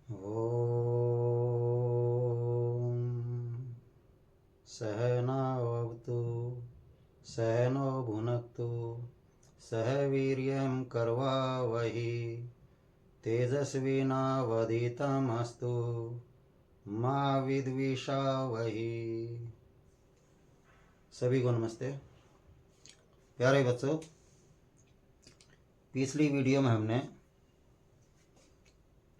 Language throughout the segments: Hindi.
ॐ सहनावतु सहनो भुनक्तु सह वीर्यं करवावहै तेजस्विनावधीतमस्तु मा विद्विषावहै। सभी को नमस्ते। प्यारे बच्चों, पिछली वीडियो में हमने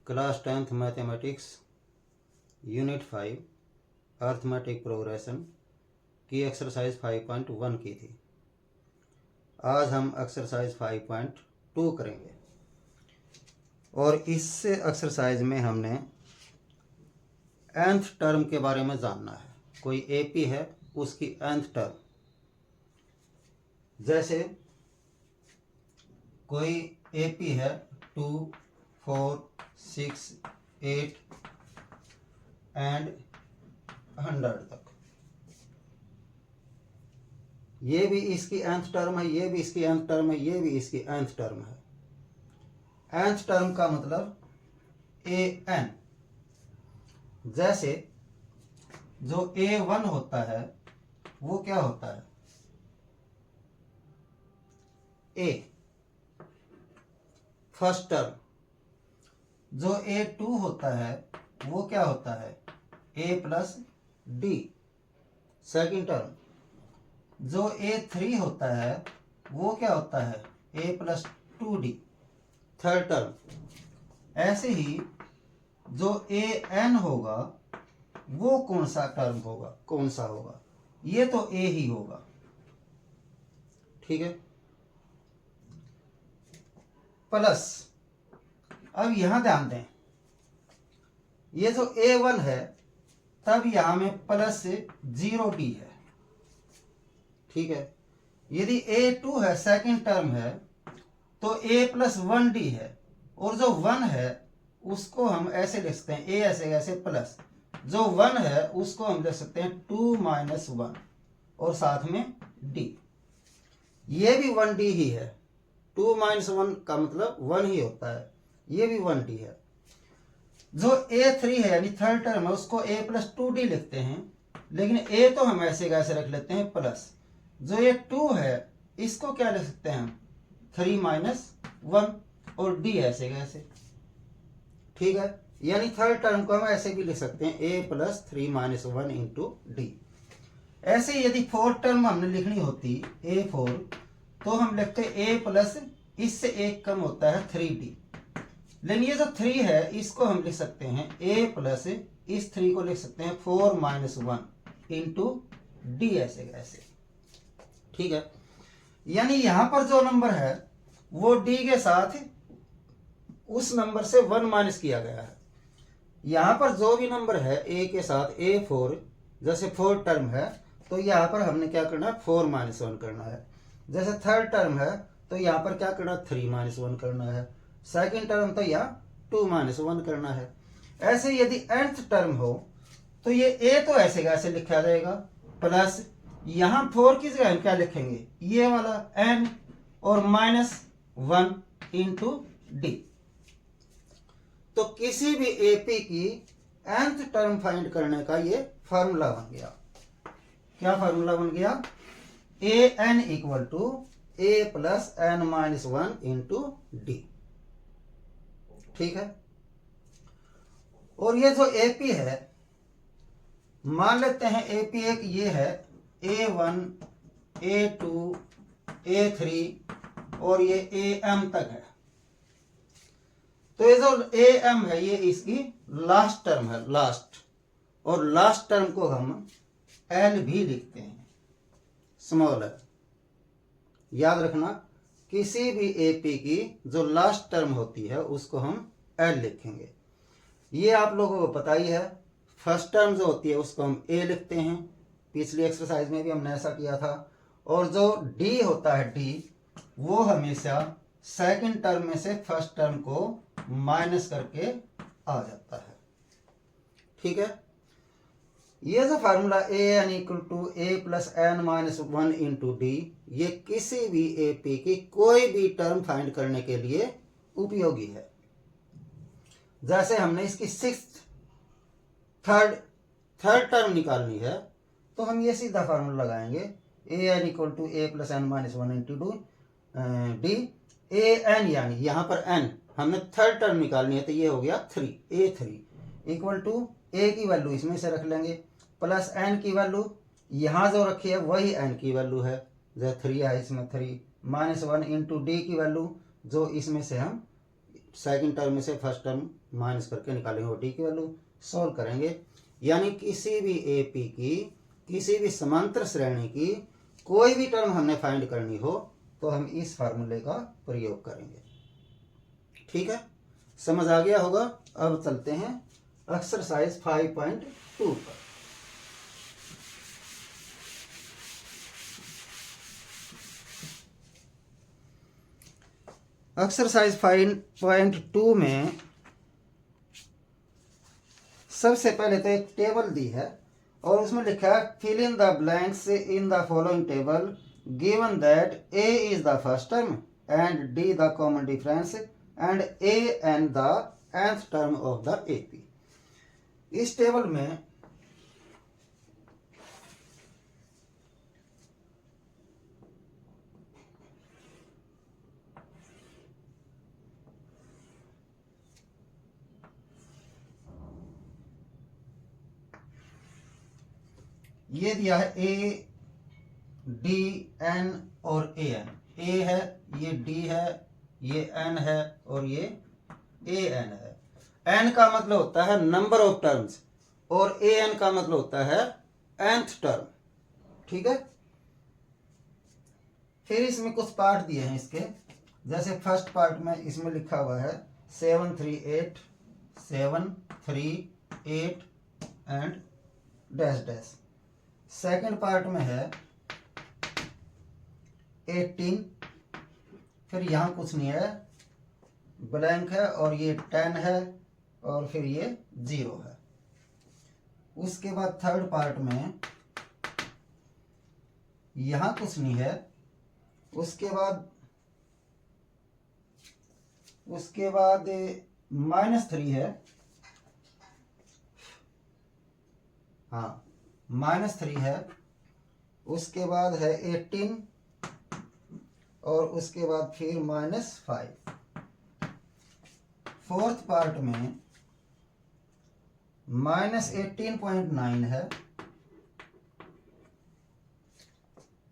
class 10th mathematics unit 5 arithmetic progression की एक्सरसाइज 5.1 की थी। आज हम एक्सरसाइज 5.2 करेंगे और इस एक्सरसाइज में हमने nth टर्म के बारे में जानना है। कोई एपी है, उसकी nth टर्म, जैसे कोई एपी है 2, 4, 6, 8 एंड 100 तक। ये भी इसकी nth टर्म है, ये भी इसकी nth टर्म है, ये भी इसकी nth टर्म है। nth टर्म का मतलब an। जैसे जो a1 होता है वो क्या होता है, a फर्स्ट टर्म। जो a2 होता है वो क्या होता है, a plus D second term. जो a3 होता है वो क्या होता है, a plus 2d third term. ऐसे ही जो an होगा वो कौन सा टर्म होगा, कौन सा होगा, ये तो a ही होगा। ठीक है, प्लस अब यहां ध्यान दें, ये जो a1 है तब यहां में प्लस 0d है। ठीक है, यदि a2 है सेकंड टर्म है तो a प्लस 1d है, और जो 1 है उसको हम ऐसे लिख सकते हैं, a ऐसे ऐसे प्लस जो 1 है उसको हम लिख सकते हैं 2 माइनस 1 और साथ में d। ये भी 1d ही है, 2 माइनस 1 का मतलब 1 ही होता है, ये भी 1d है। जो a3 है यानी थर्ड टर्म है उसको a प्लस 2d लिखते हैं, लेकिन a तो हम ऐसे कैसे रख लेते हैं प्लस। जो ये 2 है इसको क्या लिख सकते हैं हम, 3 माइनस 1 और d ऐसे कैसे। ठीक है, यानी थर्ड टर्म को हम ऐसे भी लिख सकते हैं a plus 3 minus 1 into D. ऐसे यदि फोर्थ टर्म हमने लिखनी होती a4 तो हम लिखते a प्लस इससे एक कम होता है 3d, लेकिन ये जो 3 है इसको हम लिख सकते हैं a प्लस इस 3 को लिख सकते हैं 4 माइनस 1 इंटू डी ऐसे ऐसे। ठीक है, यानी यहां पर जो नंबर है वो d के साथ उस नंबर से 1 माइनस किया गया है। यहां पर जो भी नंबर है a के साथ a4, जैसे फोर्थ टर्म है तो यहां पर हमने क्या करना है 4 माइनस 1 करना है। जैसे थर्ड टर्म है तो यहां पर क्या करना है 3 माइनस 1 करना है। सेकेंड टर्म तो यहाँ 2 माइनस 1 करना है। ऐसे यदि nth टर्म हो तो ये a तो ऐसे कैसे लिखा जाएगा प्लस यहां 4 की जगह हम क्या लिखेंगे, ये वाला n और माइनस 1 इंटू डी। तो किसी भी एपी की nth टर्म फाइंड करने का ये फार्मूला बन गया। क्या फार्मूला बन गया, an equal to a plus n minus 1 into d. ठीक है, और ये जो एपी है मान लेते हैं एपी एक ये है a1, a2, a3 और ये am तक है। तो ये जो am है ये इसकी लास्ट टर्म है, लास्ट, और लास्ट टर्म को हम l भी लिखते हैं, स्मॉल l। याद रखना, किसी भी एपी की जो लास्ट टर्म होती है उसको हम l लिखेंगे। ये आप लोगों को पता ही है। फर्स्ट टर्म जो होती है उसको हम a लिखते हैं, पिछली एक्सरसाइज में भी हमने ऐसा किया था। और जो d होता है d, वो हमेशा सेकंड टर्म में से फर्स्ट टर्म को माइनस करके आ जाता है। ठीक है, ये जो formula an equal to a plus n minus 1 into d, ये किसी भी एपी की कोई भी टर्म फाइंड करने के लिए उपयोगी है। जैसे हमने इसकी थर्ड टर्म निकालनी है तो हम ये सीधा फार्मूला लगाएंगे, A N equal to A plus N minus one into two D. A N यानी यहाँ पर एन हमने थर्ड टर्म निकालनी है तो ये हो गया 3, A3 इक्वल टू ए की वैल्यू इसमें से रख लेंगे प्लस एन की वैल्यू यहाँ जो रखी है वही एन की वैल्यू है, जो 3 है इसमें 3 माइनस वन इंटू डी की वैल्यू जो इसमें से हम सेकंड टर्म में से फर्स्ट टर्म माइनस करके निकालेंगे वो डी की वैल्यू। सोल्व करेंगे यानी किसी भी एपी की किसी भी समांतर श्रेणी की कोई भी टर्म हमने फाइंड करनी हो तो हम इस फार्मूले का प्रयोग करेंगे। ठीक है, समझ आ गया होगा। अब चलते हैं एक्सरसाइज 5.2 पर। एक्सरसाइज 5.2 में सबसे पहले तो एक टेबल दी है और उसमें लिखा है fill in the blanks in the following table given that a is the first term and d the common difference and a n the nth term of the AP. इस टेबल में ये दिया है ए डी एन और ए एन। ए है, ये डी है, ये एन है और ये ए एन है। एन का मतलब होता है नंबर ऑफ टर्म्स और ए एन का मतलब होता है nth टर्म। ठीक है, फिर इसमें कुछ पार्ट दिए हैं इसके, जैसे फर्स्ट पार्ट में इसमें लिखा हुआ है 7 3 8 7 3 8 and dash dash. Second part में है 18, फिर यहाँ कुछ नहीं है, ब्लैंक है और ये 10 है और फिर ये 0 है। उसके बाद थर्ड पार्ट में यहाँ कुछ नहीं है, उसके बाद -3 है, हाँ -3 है, उसके बाद है 18 और उसके बाद फिर -5। फोर्थ पार्ट में -18.9 है,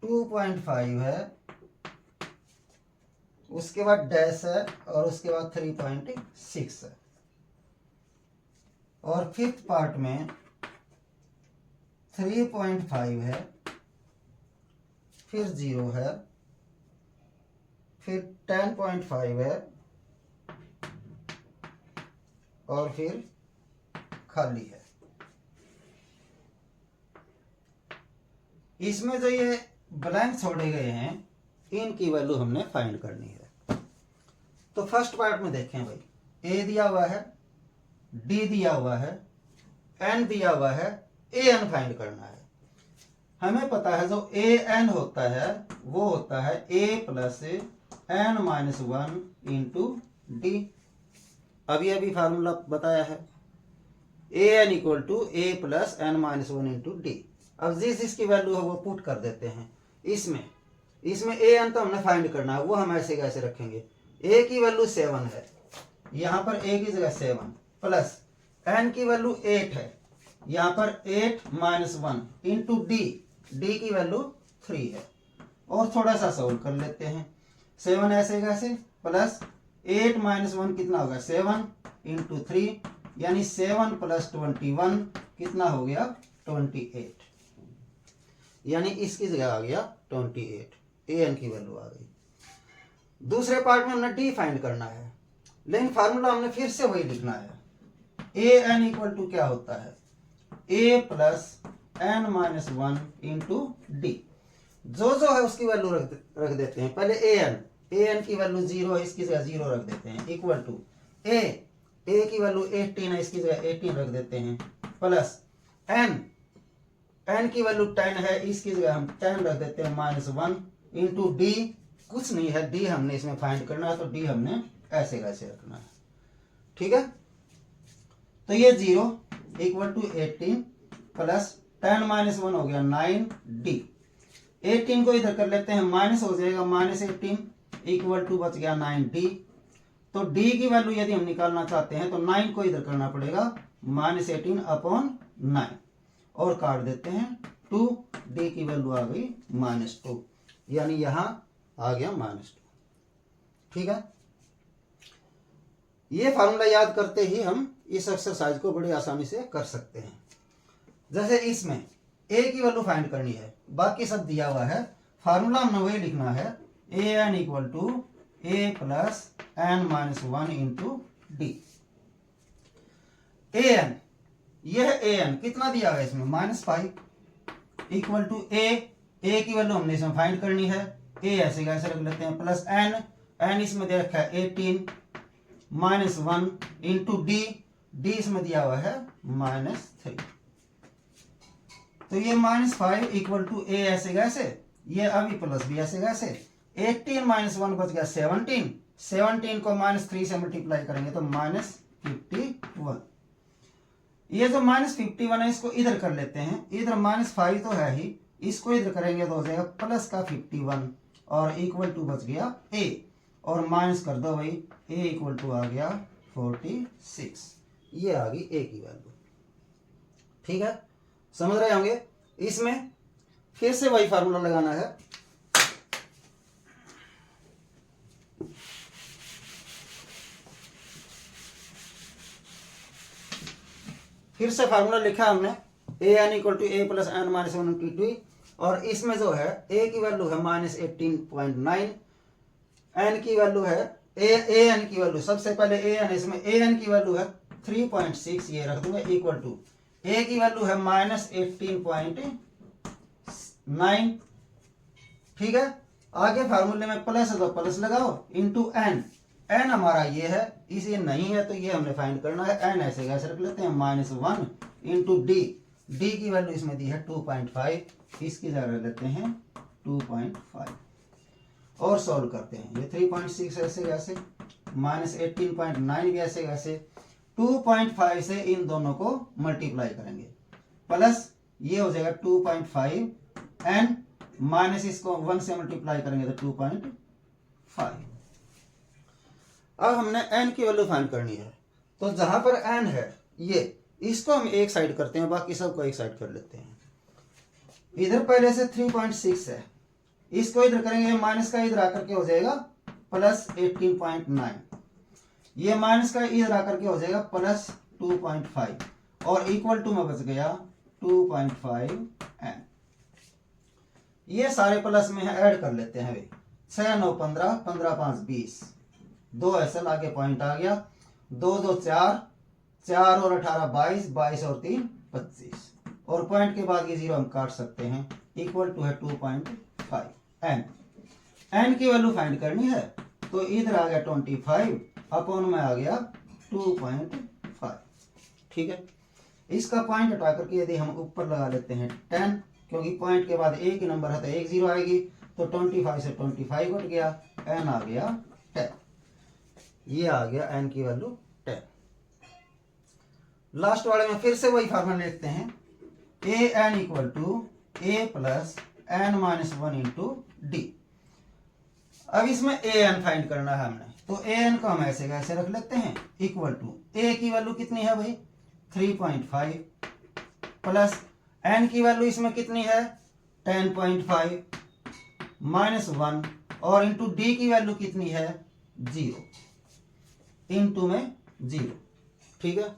2.5 है, उसके बाद डैश है और उसके बाद 3.6 है। और फिफ्थ पार्ट में 3.5 है, फिर 0 है, फिर 10.5 है और फिर खाली है। इसमें जो ये ब्लैंक छोड़े गए हैं इनकी वैल्यू हमने फाइंड करनी है। तो फर्स्ट पार्ट में देखें भाई, ए दिया हुआ है, डी दिया हुआ है, एन दिया हुआ है, ए एन फाइंड करना है। हमें पता है जो ए एन होता है वो होता है A plus N minus 1 into D. अभी फार्मूला बताया है, A N equal to A plus N minus 1 into D. अब जिसकी वैल्यू है वो पुट कर देते हैं इसमें ए एन तो हमने फाइंड करना है, वो हम ऐसे कैसे रखेंगे। ए की वैल्यू 7 है, यहाँ पर ए की जगह 7 प्लस एन की वैल्यू 8 है, यहाँ पर 8 माइनस 1 इंटू डी की वैल्यू 3 है। और थोड़ा सा सोल्व कर लेते हैं। 7 ऐसे कैसे प्लस 8 माइनस 1 कितना होगा 7 इंटू 3 यानी 7 प्लस 21 कितना हो गया 28, यानी इसकी जगह आ गया 28। ए एन की वैल्यू आ गई। दूसरे पार्ट में हमने डी फाइंड करना है, लेकिन फार्मूला हमने फिर से वही लिखना है। ए एन इक्वल टू क्या होता है A plus N minus 1 into D. जो है उसकी वैल्यू रख देते हैं। पहले ए एन की वैल्यू 0 है, इसकी जगह 0 रख देते हैं, इक्वल टू ए की वैल्यू 18 है, इसकी जगह 18 रख देते हैं, प्लस एन की वैल्यू 10 है, इसकी जगह हम 10 रख देते हैं, -1 इंटू डी। कुछ नहीं है, डी हमने इसमें फाइंड करना है तो डी हमने ऐसे कैसे रखना है। ठीक है, तो ये 0 इक्वल टू 18 प्लस 10 माइनस 1 हो गया 9d। 18 को इधर कर लेते हैं, माइनस हो जाएगा -18 इक्वल टू बच गया 9d। तो d की वैल्यू यदि हम निकालना चाहते हैं तो 9 को इधर करना पड़ेगा -18 अपॉन 9 और काट देते हैं 2, d की वैल्यू आ गई -2, यानी यहां आ गया -2। ठीक है, ये फार्मूला याद करते ही हम इस एक्सरसाइज को बड़ी आसानी से कर सकते हैं। जैसे इसमें a की वैल्यू फाइंड करनी है, बाकी सब दिया हुआ है, फार्मूला हमने वही लिखना है an equal to a plus n minus 1 into d. an, यह an कितना दिया हुआ है इसमें -5 इक्वल टू a की वैल्यू हमने इसमें फाइंड करनी है, a ऐसे कैसे रख लेते हैं प्लस n इसमें दे रखा है 18 -1 इंटू डी इसमें दिया हुआ है -3। तो ये -5 इक्वल टू a ऐसे कैसे, ये अभी प्लस भी ऐसे कैसे, 18 -1 बच गया 17 को -3 से मल्टीप्लाई करेंगे तो -51। ये जो -51 है इसको इधर कर लेते हैं, इधर -5 तो है ही, इसको इधर करेंगे तो हो जाएगा प्लस का 51 और इक्वल टू बच गया a और माइनस कर दो भाई, a इक्वल टू आ गया 46। ये आ गई a की वैल्यू। ठीक है, समझ रहे होंगे। इसमें फिर से वही फार्मूला लगाना है, फिर से फार्मूला लिखा हमने an equal to a plus n minus 1 into t, और इसमें जो है a की वैल्यू है -18.9, n की वैल्यू है an की वैल्यू, सबसे पहले an, इसमें an की वैल्यू है 3.6, ये रख दूंगा इक्वल टू a की वैल्यू है -18.9। ठीक है, आगे फार्मूले में प्लस है तो प्लस लगाओ इंटू n हमारा ये है, इस ये नहीं है तो ये हमने फाइंड करना है, n ऐसे कैसे रख लेते हैं -1 इंटू डी की वैल्यू इसमें दी है 2.5, इसकी जगह रख लेते हैं 2.5 और सॉल्व करते हैं। ये 3.6 ऐसे कैसे, -18.9 भी ऐसे कैसे, 2.5 से इन दोनों को मल्टीप्लाई करेंगे, प्लस ये हो जाएगा 2.5 n माइनस इसको 1 से मल्टीप्लाई करेंगे तो 2.5। अब हमने n की वैल्यू फाइंड करनी है, तो जहां पर n है ये, इसको हम एक साइड करते हैं, बाकी सबको एक साइड कर लेते हैं। इधर पहले से 3.6 है, इसको इधर करेंगे, माइनस का इधर आकर के हो जाएगा प्लस 18.9, ये माइनस का इधर आकर के हो जाएगा प्लस 2.5 और इक्वल टू में बच गया 2.5 n। ये सारे प्लस में है, ऐड कर लेते हैं भाई, 6 9 15, 15 5 20, 2 एसएल आगे पॉइंट आ गया, 2 2 4, 4 और 18 22, 22 और 3 25, और पॉइंट के बाद ये जीरो हम काट सकते हैं, इक्वल टू है 2.5 n की वैल्यू फाइंड करनी है, तो इधर आ गया 25 अपॉन में आ गया 2.5। ठीक है, इसका पॉइंट हटा करके यदि हम ऊपर लगा लेते हैं 10, क्योंकि पॉइंट के बाद एक ही नंबर है तो एक जीरो आएगी, तो 25 से 25 कट गया, n आ गया 10, ये आ गया n की वैल्यू 10। लास्ट वाले में फिर से वही फार्मूला लिखते हैं, an equal to a plus n minus 1 into D. अब इसमें an फाइंड करना है हमने, तो an को हम ऐसे कैसे रख लेते हैं, इक्वल टू a की वैल्यू कितनी है भाई 3.5 प्लस n की वैल्यू इसमें कितनी है 10.5 माइनस 1 और इंटू डी की वैल्यू कितनी है 0, इंटू में 0। ठीक है,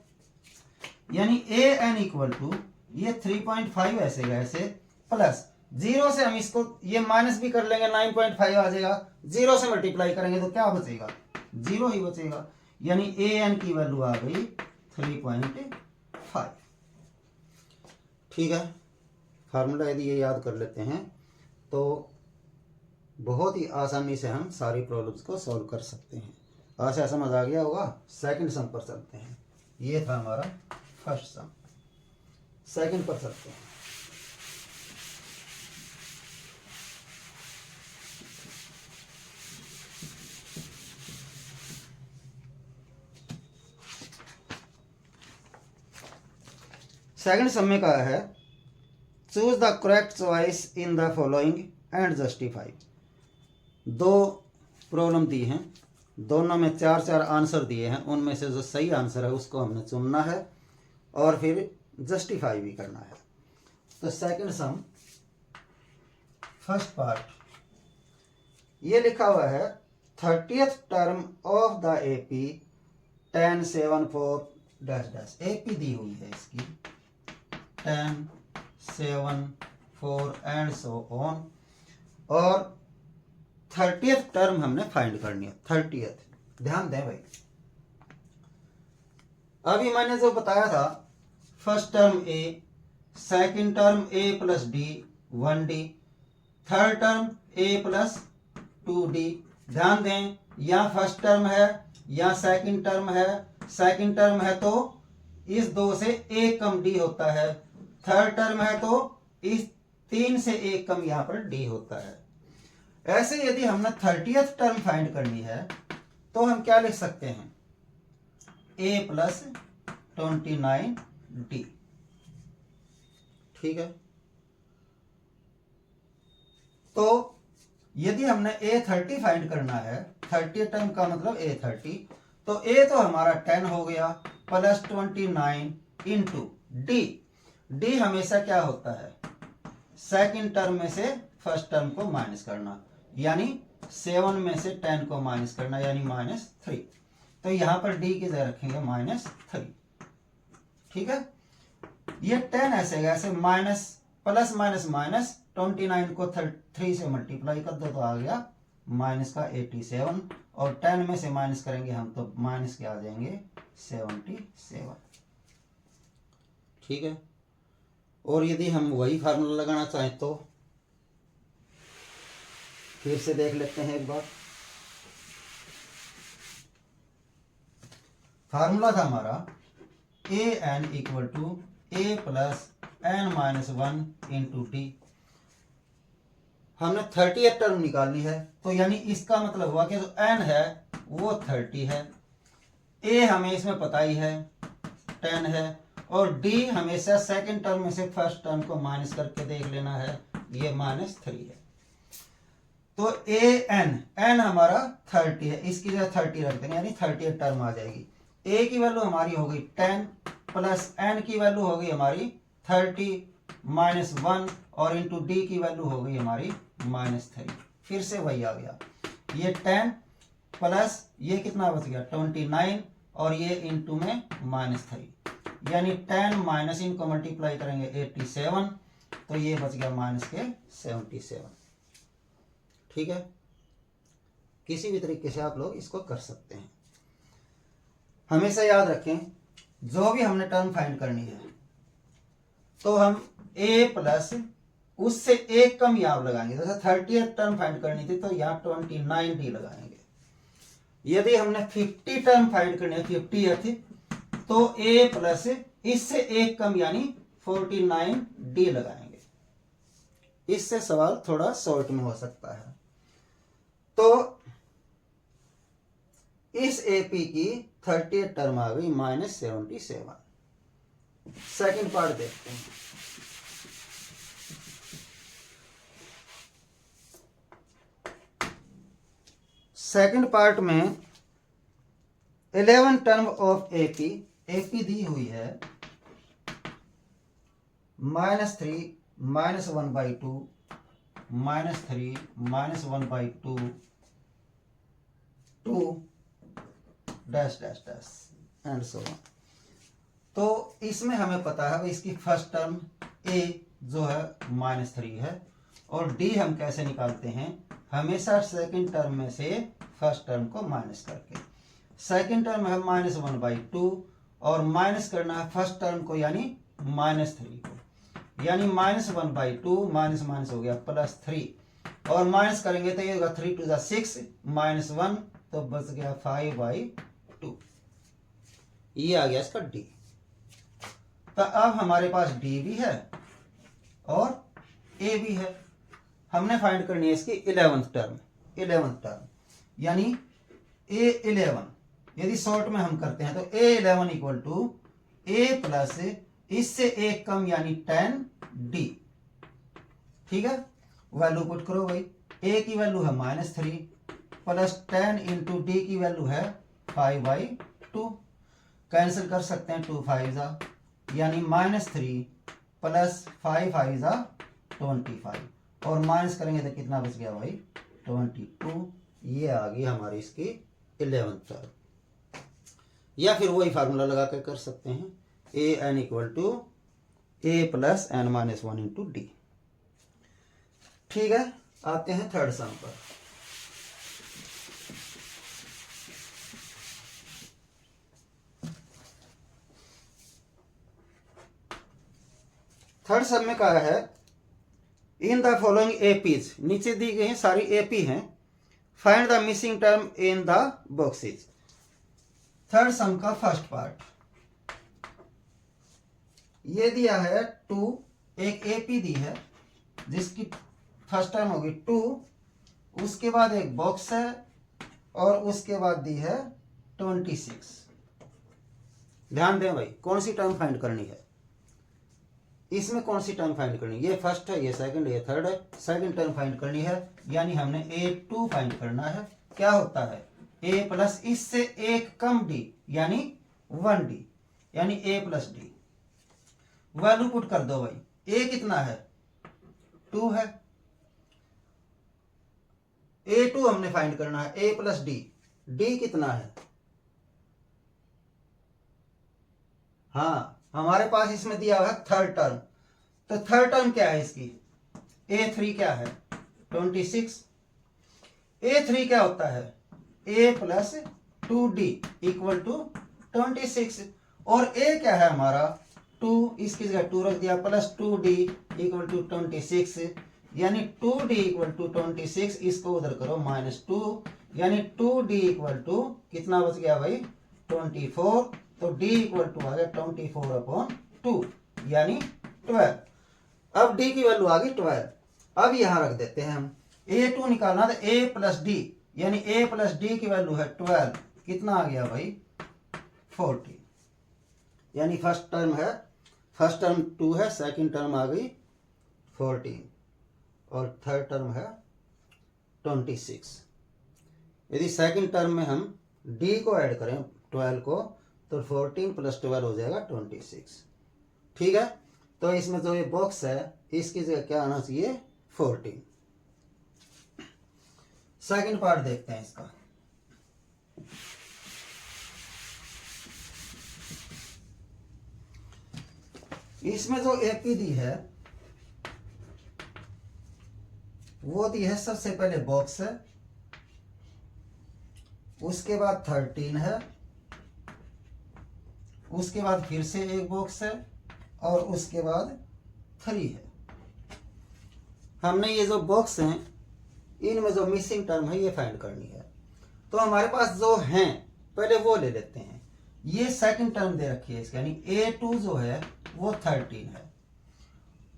यानी an इक्वल टू ये 3.5 ऐसे कैसे प्लस 0 से हम इसको ये माइनस भी कर लेंगे, 9.5 आ जाएगा, 0 से मल्टीप्लाई करेंगे तो क्या बचेगा 0 ही बचेगा, यानी an की वैल्यू आ गई 3.5। ठीक है, फार्मूला यदि ये याद कर लेते हैं तो बहुत ही आसानी से हम सारी प्रॉब्लम्स को सॉल्व कर सकते हैं। आशा समझ आ गया होगा। सेकंड सम पर चलते हैं, ये था हमारा फर्स्ट सम, सेकंड पर चलते हैं। सेकंड सम में कहा है choose the correct choice in the following and justify. दो प्रॉब्लम दी हैं, दोनों में 4-4 आंसर दिए हैं, उनमें से जो सही आंसर है उसको हमने चुनना है और फिर जस्टिफाई भी करना है। तो सेकंड सम फर्स्ट पार्ट, ये लिखा हुआ है 30th term of the AP 1074 AP दी हुई है इसकी 1074 एंड सो ऑन, और 30th टर्म हमने फाइंड करनी है। 30th ध्यान दें भाई, अभी मैंने जो बताया था first term A, second term A plus D 1d, third term A plus 2d। ध्यान दें, या फर्स्ट टर्म है या सेकंड टर्म है, सेकंड टर्म है तो इस 2 से एक कम डी होता है, थर्ड टर्म है तो इस 3 से एक कम यहां पर डी होता है। ऐसे यदि हमने 30th टर्म फाइंड करनी है तो हम क्या लिख सकते हैं, a प्लस 29d। ठीक है, तो यदि हमने a30 फाइंड करना है, 30th टर्म का मतलब a30, तो a तो हमारा 10 हो गया प्लस 29 इंटू डी। डी हमेशा क्या होता है, सेकंड टर्म में से फर्स्ट टर्म को माइनस करना, यानी 7 में से 10 को माइनस करना, यानी -3। तो यहां पर डी की जगह रखेंगे -3। ठीक है, ये 10 ऐसे गया, ऐसे माइनस प्लस माइनस माइनस 29 को 3 से मल्टीप्लाई कर दो तो आ गया माइनस का 87, और 10 में से माइनस करेंगे हम तो माइनस के आ जाएंगे 77। ठीक है, और यदि हम वही फार्मूला लगाना चाहें तो फिर से देख लेते हैं एक बार। फार्मूला था हमारा A N equal to A plus N minus 1 into T. हमने 30th टर्म निकालनी है, तो यानी इसका मतलब हुआ कि जो एन है वो 30 है, ए हमें इसमें पता ही है 10 है, और डी हमेशा सेकंड टर्म में से फर्स्ट टर्म को माइनस करके देख लेना है, ये -3 है। तो ए एन हमारा 30 है, इसकी जगह 30 रख देंगे, यानी 30th टर्म आ जाएगी। ए की वैल्यू हमारी हो गई 10 प्लस एन की वैल्यू हो गई हमारी 30 -1, और इंटू डी की वैल्यू हो गई हमारी -3। फिर से वही आ गया, ये 10 प्लस ये कितना बच गया 29, और ये इंटू में -3, यानी 10 माइनस इनको मल्टीप्लाई करेंगे 87, तो ये बच गया -77। ठीक है, किसी भी तरीके से आप लोग इसको कर सकते हैं। हमेशा याद रखें, जो भी हमने टर्म फाइंड करनी है तो हम a प्लस उससे एक कम यहाँ लगाएंगे। जैसे 30th टर्म फाइंड करनी थी तो यहाँ 29d लगाएंगे। यदि हमने 50 टर्म फाइंड करनी है 50th, तो a प्लस इससे एक कम यानी 49d लगाएंगे। इससे सवाल थोड़ा शॉर्ट में हो सकता है। तो इस एपी की 30th टर्म आ गई -77। सेकंड पार्ट देखते हैं। सेकंड पार्ट में 11 टर्म ऑफ एपी दी हुई है -3 -1/2 -3 -1/2 2 dash dash dash and so on. तो इसमें हमें पता है इसकी फर्स्ट टर्म a जो है -3 है, और d हम कैसे निकालते हैं, हमेशा सेकंड टर्म में से फर्स्ट टर्म को माइनस करके। सेकंड टर्म है -1/2, और माइनस करना है फर्स्ट टर्म को यानी -3 को, यानी -1/2 माइनस माइनस हो गया +3, और माइनस करेंगे तो ये होगा 3 2 6 -1, तो बच गया 5/2। ये आ गया इसका d। तो अब हमारे पास d भी है और a भी है। हमने फाइंड करनी है इसकी 11th टर्म, यानी a11। यदि शॉर्ट में हम करते हैं तो a11 equal to a plus इससे एक कम यानी 10d। ठीक है, वैल्यू पुट करो भाई। a की वैल्यू है -3 प्लस 10 इंटू डी की वैल्यू है 5/2। कैंसिल कर सकते हैं, 2 5 जा यानी -3 प्लस 5 5 जा 25 और माइनस करेंगे तो कितना बच गया भाई 22। ये आ गई हमारी इसकी 11th टर्म। या फिर वही फार्मूला लगा कर कर सकते हैं, an equal to a plus n-1 into d. ठीक है, आते हैं थर्ड सम पर। थर्ड सम में कहा है इन द फॉलोइंग एपीज, नीचे दी गई सारी एपी हैं, find the missing term in the boxes. Third सम का फर्स्ट पार्ट ये दिया है 2, एक एपी दी है जिसकी फर्स्ट टर्म होगी 2, उसके बाद एक बॉक्स है और उसके बाद दी है 26। ध्यान दें भाई, कौन सी टर्म फाइंड करनी है इसमें, कौन सी टर्म फाइंड करनी है? ये फर्स्ट है, ये सेकंड है, ये थर्ड है। सेकंड टर्म फाइंड करनी है यानी हमने a2 फाइंड करना है। क्या होता है a प्लस इससे एक कम d यानी 1d यानी a plus d। Value put कर दो भाई। a कितना है 2 है, a2 हमने फाइंड करना है, a प्लस d। d कितना है, हाँ हमारे पास इसमें दिया हुआ है थर्ड टर्म। तो थर्ड टर्म क्या है इसकी, a3 क्या है 26। a3 क्या होता है a plus 2d equal to 26 और a क्या है हमारा 2, इसकी जगह 2 रख दिया प्लस 2d इक्वल टू 26 यानी 2d इक्वल टू 26। इसको उधर करो -2 यानी 2d इक्वल टू कितना बच गया भाई 24। तो d इक्वल टू आ गया 24/2 यानी 12। अब d की वैल्यू आ गई 12। अब यहां रख देते हैं हम a2 निकालना, तो a प्लस d यानी a प्लस डी की वैल्यू है 12। कितना आ गया भाई 40 यानी फर्स्ट टर्म है, फर्स्ट टर्म 2 है, सेकंड टर्म आ गई 14 और थर्ड टर्म है 26। यदि सेकंड टर्म में हम d को ऐड करें 12 को तो 14 प्लस 12 हो जाएगा 26। ठीक है, तो इसमें जो ये बॉक्स है इसकी जगह क्या आना चाहिए 14। सेकंड पार्ट देखते हैं इसका। इसमें जो एपी दी है वो दी है सबसे पहले बॉक्स है, उसके बाद 13 है, उसके बाद फिर से एक बॉक्स है और उसके बाद 3 है। हमने ये जो बॉक्स हैं इनमें जो मिसिंग टर्म है ये फाइंड करनी है। तो हमारे पास जो हैं पहले वो ले लेते हैं। ये सेकंड टर्म दे रखी है इसकी यानी a2 जो है वो 13 है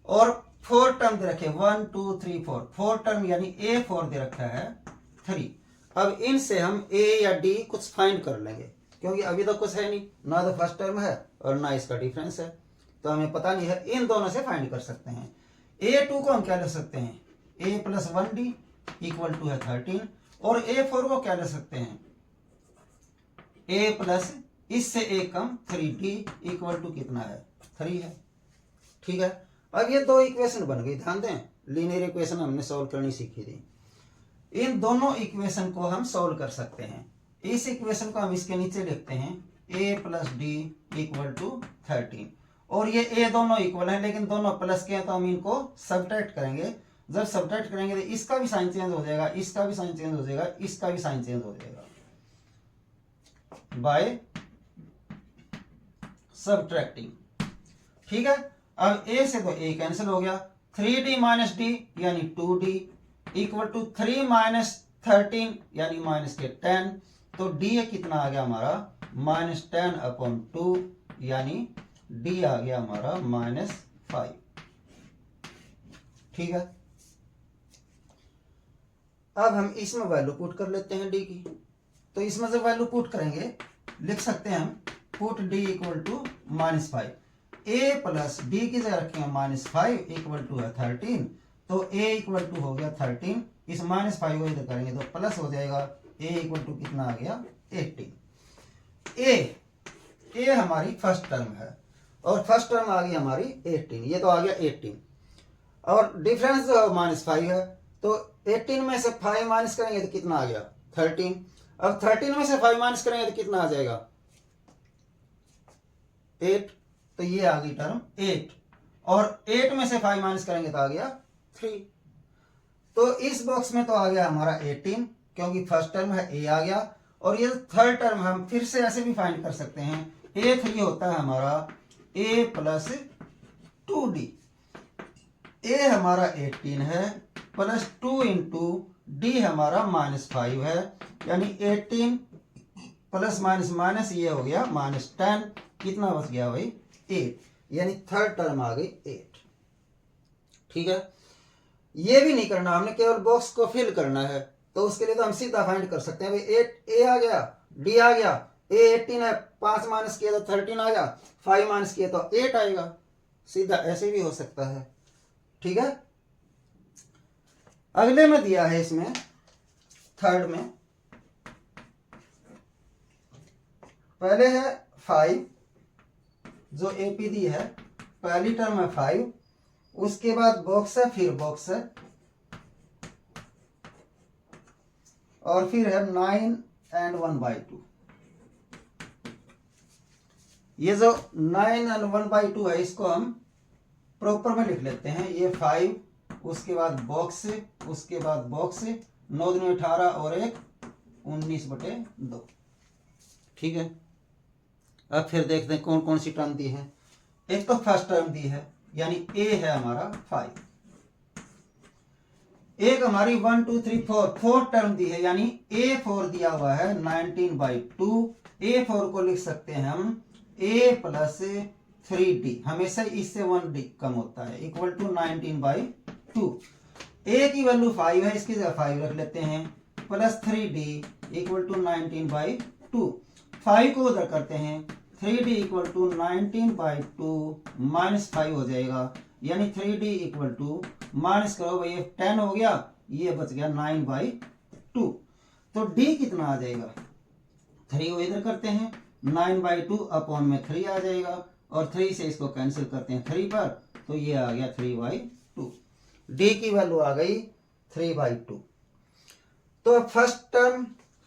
और फोर्थ टर्म दे रखे 1 2 3 4, फोर्थ टर्म यानी a4 दे रखा है 3। अब इनसे हम a या d कुछ फाइंड कर लेंगे क्योंकि अभी तो कुछ है नहीं, ना तो फर्स्ट टर्म है और ना इसका डिफरेंस है, तो हमें पता नहीं है। इन दोनों से फाइंड कर सकते हैं। a2 को हम क्या ले सकते हैं a plus 1d equal to है 13 और a4 को क्या ले सकते हैं a प्लस इससे एक कम 3d इक्वल टू कितना है 3 है। ठीक है, अब ये दो इक्वेशन बन गई। ध्यान दें, लीनियर इक्वेशन हमने सॉल्व करनी सीखी थी। इन दोनों इक्वेशन को हम सॉल्व कर सकते हैं। इस इक्वेशन को हम इसके नीचे लिखते हैं a plus d equal to 13 और ये a दोनों इक्वल है लेकिन दोनों प्लस के हैं तो हम इनको सब्ट्रैक्ट करेंगे। जब सब्ट्रैक्ट करेंगे तो इसका भी साइन चेंज हो जाएगा, इसका भी साइन चेंज हो जाएगा, इसका भी साइन चेंज हो जाएगा बाय सब्ट्रैक्टिंग। ठीक है, अब a से तो a कैंसिल हो गया, 3d माइनस डी यानी 2d इक्वल टू 3 माइनस 13 यानी माइनस के 10। तो d कितना आ गया हमारा -10/2 यानी d आ गया हमारा -5। ठीक है, अब हम इसमें वैल्यू पुट कर लेते हैं d की। तो इसमें जब वैल्यू पुट करेंगे लिख सकते हैं हम put d equal to -5। a plus d की जगह रखेंगे -5 इक्वल टू है 13, तो a इक्वल टू हो गया 13, इस -5 को इधर करेंगे तो प्लस हो जाएगा, a इक्वल टू कितना आ गया 18। a हमारी फर्स्ट टर्म है और फर्स्ट टर्म आ गई हमारी 18, ये तो आ गया 18 और डिफरेंस जो है -5 है, तो 18 में से 5 माइनस करेंगे तो कितना आ गया 13। अब 13 में से 5 माइनस करेंगे तो कितना आ जाएगा 8, तो ये आ गई टर्म 8 और 8 में से 5 माइनस करेंगे तो आ गया 3। तो इस बॉक्स में तो आ गया हमारा 18 क्योंकि फर्स्ट टर्म है a आ गया, और ये थर्ड टर्म हम फिर से ऐसे भी फाइंड कर सकते हैं, a3 होता है हमारा a प्लस 2d, a हमारा 18 है प्लस 2 इंटू डी हमारा -5 है, यानी 18 प्लस माइनस माइनस ये हो गया -10, कितना बच गया भाई 8, यानी थर्ड टर्म आ गई 8। ठीक है, ये भी नहीं करना, हमने केवल बॉक्स को फिल करना है, तो उसके लिए तो हम सीधा फाइंड कर सकते हैं भाई 8 a आ गया, d आ गया, a 18 है, 5 माइनस किया तो 13 आ गया, 5 माइनस किया तो 8 आएगा, सीधा ऐसे भी हो सकता है। ठीक है, अगले में दिया है इसमें थर्ड में, पहले है 5 जो एपीडी है, पहली टर्म है 5, उसके बाद बॉक्स है, फिर बॉक्स है, और फिर है 9 and 1/2। ये जो 9 and 1/2 है इसको हम प्रॉपर में लिख लेते हैं, ये 5, उसके बाद बॉक्स, उसके बाद बॉक्स, 9 दूनी 18 और 1 19/2। ठीक है, अब फिर देखते हैं कौन कौन सी टर्म दी है। एक तो फर्स्ट टर्म दी है यानी a है हमारा 5, एक हमारी 1 2 3 4 फोर्थ टर्म दी है, यानी a4 दिया हुआ है 19/2, a4 को लिख सकते हैं हम a प्लस 3d, हमेशा इससे 1d कम होता है, इक्वल टू 19/2। a की वैल्यू 5 है, इसकी जगह 5 रख लेते हैं, प्लस 3d इक्वल टू 19/2, 5 को उधर करते हैं, 3d इक्वल टू 19/2 माइनस 5 हो जाएगा, यानी 3d इक्वल टू माइनस करो भाई 10 हो गया, ये बच गया 9/2, तो d कितना आ जाएगा 3 को इधर करते हैं, 9/2 अपॉन में 3 आ जाएगा, और 3 से इसको कैंसिल करते हैं 3 पर, तो ये आ गया 3/2, d की वैल्यू आ गई 3/2। तो फर्स्ट टर्म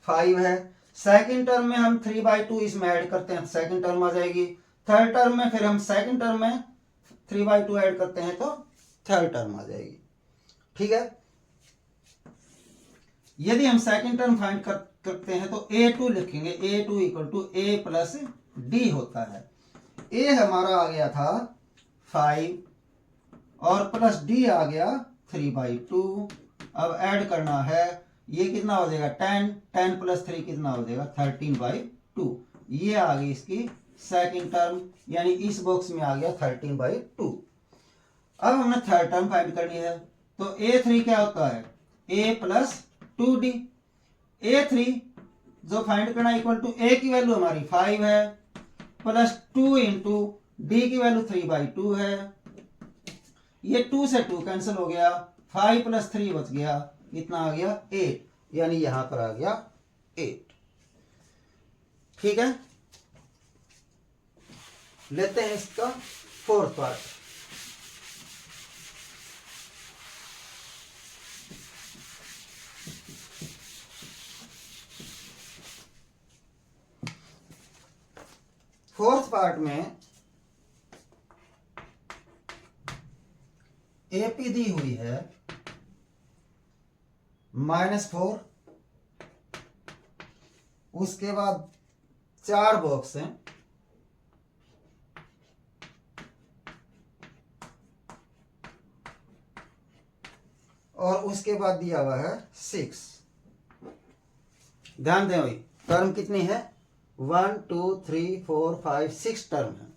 5 है, सेकंड टर्म में हम 3/2 इसमें ऐड करते हैं, सेकंड टर्म आ जाएगी, थर्ड टर्म में फिर हम सेकंड टर्म में 3/2 ऐड करते हैं तो थर्ड टर्म आ जाएगी। ठीक है, यदि हम सेकंड टर्म फाइंड करते हैं तो a2 लिखेंगे, a2 equal to a plus d होता है, a हमारा आ गया था 5 और प्लस d आ गया 3/2, अब ऐड करना है, ये कितना हो जाएगा 10, 10 प्लस 3 कितना हो जाएगा 13/2, ये आ गई इसकी सेकंड टर्म, यानी इस बॉक्स में आ गया 13/2। अब हमने थर्ड टर्म फाइंड करनी है, तो a3 क्या होता है a प्लस 2d, a3 जो फाइंड करना इक्वल टू a की वैल्यू हमारी 5 है प्लस 2 इंटू d की वैल्यू 3/2 है, ये 2 से 2 कैंसिल हो गया, 5 प्लस 3 बच गया, कितना आ गया 8, यानी यहां पर आ गया 8। ठीक है, लेते हैं इसका फोर्थ पार्ट। फोर्थ पार्ट में एपी दी हुई है -4, उसके बाद 4 बॉक्स हैं, और उसके बाद दिया हुआ है 6। ध्यान दें भाई, टर्म कितनी है 1 2 3 4 5 6 टर्म है।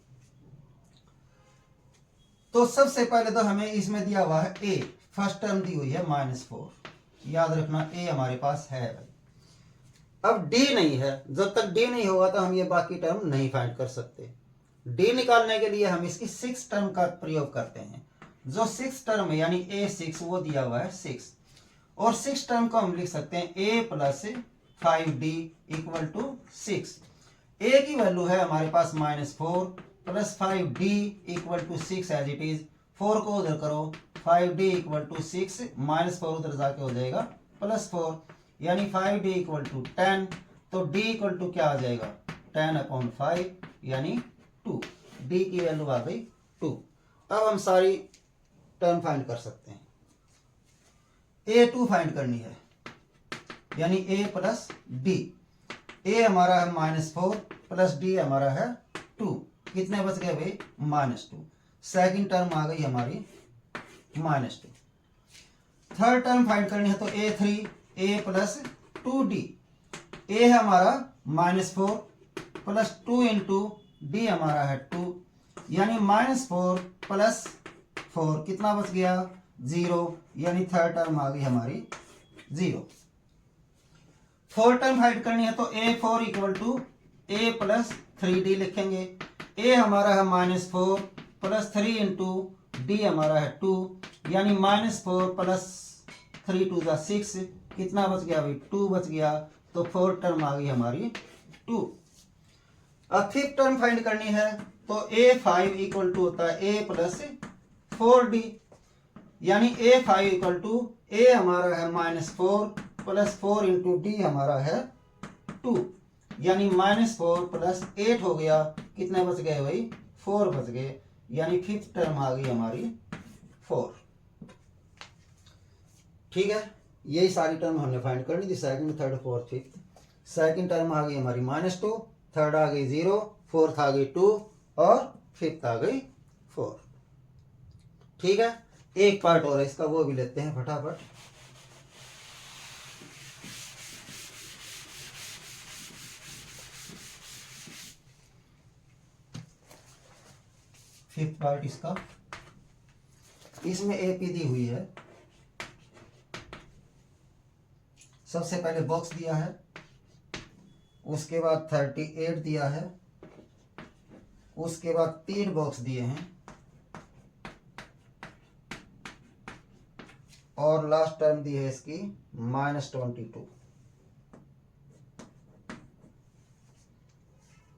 तो सबसे पहले तो हमें इसमें दिया हुआ है a, फर्स्ट टर्म दी हुई है -4, याद रखना a हमारे पास है भाई। अब d नहीं है, जब तक d नहीं होगा तो हम ये बाकी टर्म नहीं फाइंड कर सकते, डी निकालने के लिए हम इसकी 6 टर्म का प्रयोग करते हैं। जो 6 टर्म है यानी A6 वो दिया हुआ है 6, और 6 टर्म को हम लिख सकते हैं A plus 5D equal to 6। A की वैल्यू है हमारे पास -4 plus 5D equal to 6 as it is. 4 को उधर करो, 5D इक्वल टू 6 -4 उधर जाके हो जाएगा +4, यानी 5D इक्वल टू 10। तो D इक्वल टू क्या आ जाएगा 10/5 यानी 2। D की वैल्यू आ गई 2। अब हम सारी टर्म फाइंड कर सकते हैं। A2 फाइंड करनी है यानी A प्लस D। A हमारा है -4 प्लस D हमारा है 2। कितने बच गए भाई -2। सेकंड टर्म आ गई हमारी -2। थर्ड टर्म फाइंड करनी है तो A3 A plus 2D। A है हमारा -4 प्लस 2 इंटू D हमारा है 2, यानी -4 प्लस 4 कितना बच गया 0, यानी थर्ड टर्म आ गई हमारी 0। फोर्थ टर्म फाइंड करनी है तो A4 equal to A plus 3D लिखेंगे। A हमारा है -4 प्लस 3 इंटू D हमारा है 2, यानी -4 प्लस 3 2 6 कितना बच गया भाई 2 बच गया। तो फोर्थ टर्म आ गई हमारी 2। अब फिफ्थ टर्म फाइंड करनी है तो A5 इक्वल टू होता है A प्लस 4D, यानी A5 इक्वल टू A हमारा है -4 प्लस 4 इंटू D हमारा है 2, यानी -4 प्लस 8 हो गया। कितने बच गए भाई 4 बच गए, यानी फिफ्थ टर्म आ गई हमारी 4। ठीक है, यही सारी टर्म हमने फाइंड करनी थी, second third fourth fifth. Second term आ गई हमारी -2, थर्ड आ गई 0, फोर्थ आ गई 2 और फिफ्थ आ गई 4। ठीक है, एक पार्ट और है इसका, वो भी लेते हैं फटाफट। फिफ्थ पार्ट इसका, इसमें AP दी हुई है। सबसे पहले बॉक्स दिया है, उसके बाद 38 दिया है, उसके बाद 3 बॉक्स दिए हैं, और लास्ट टर्म दी है इसकी -22।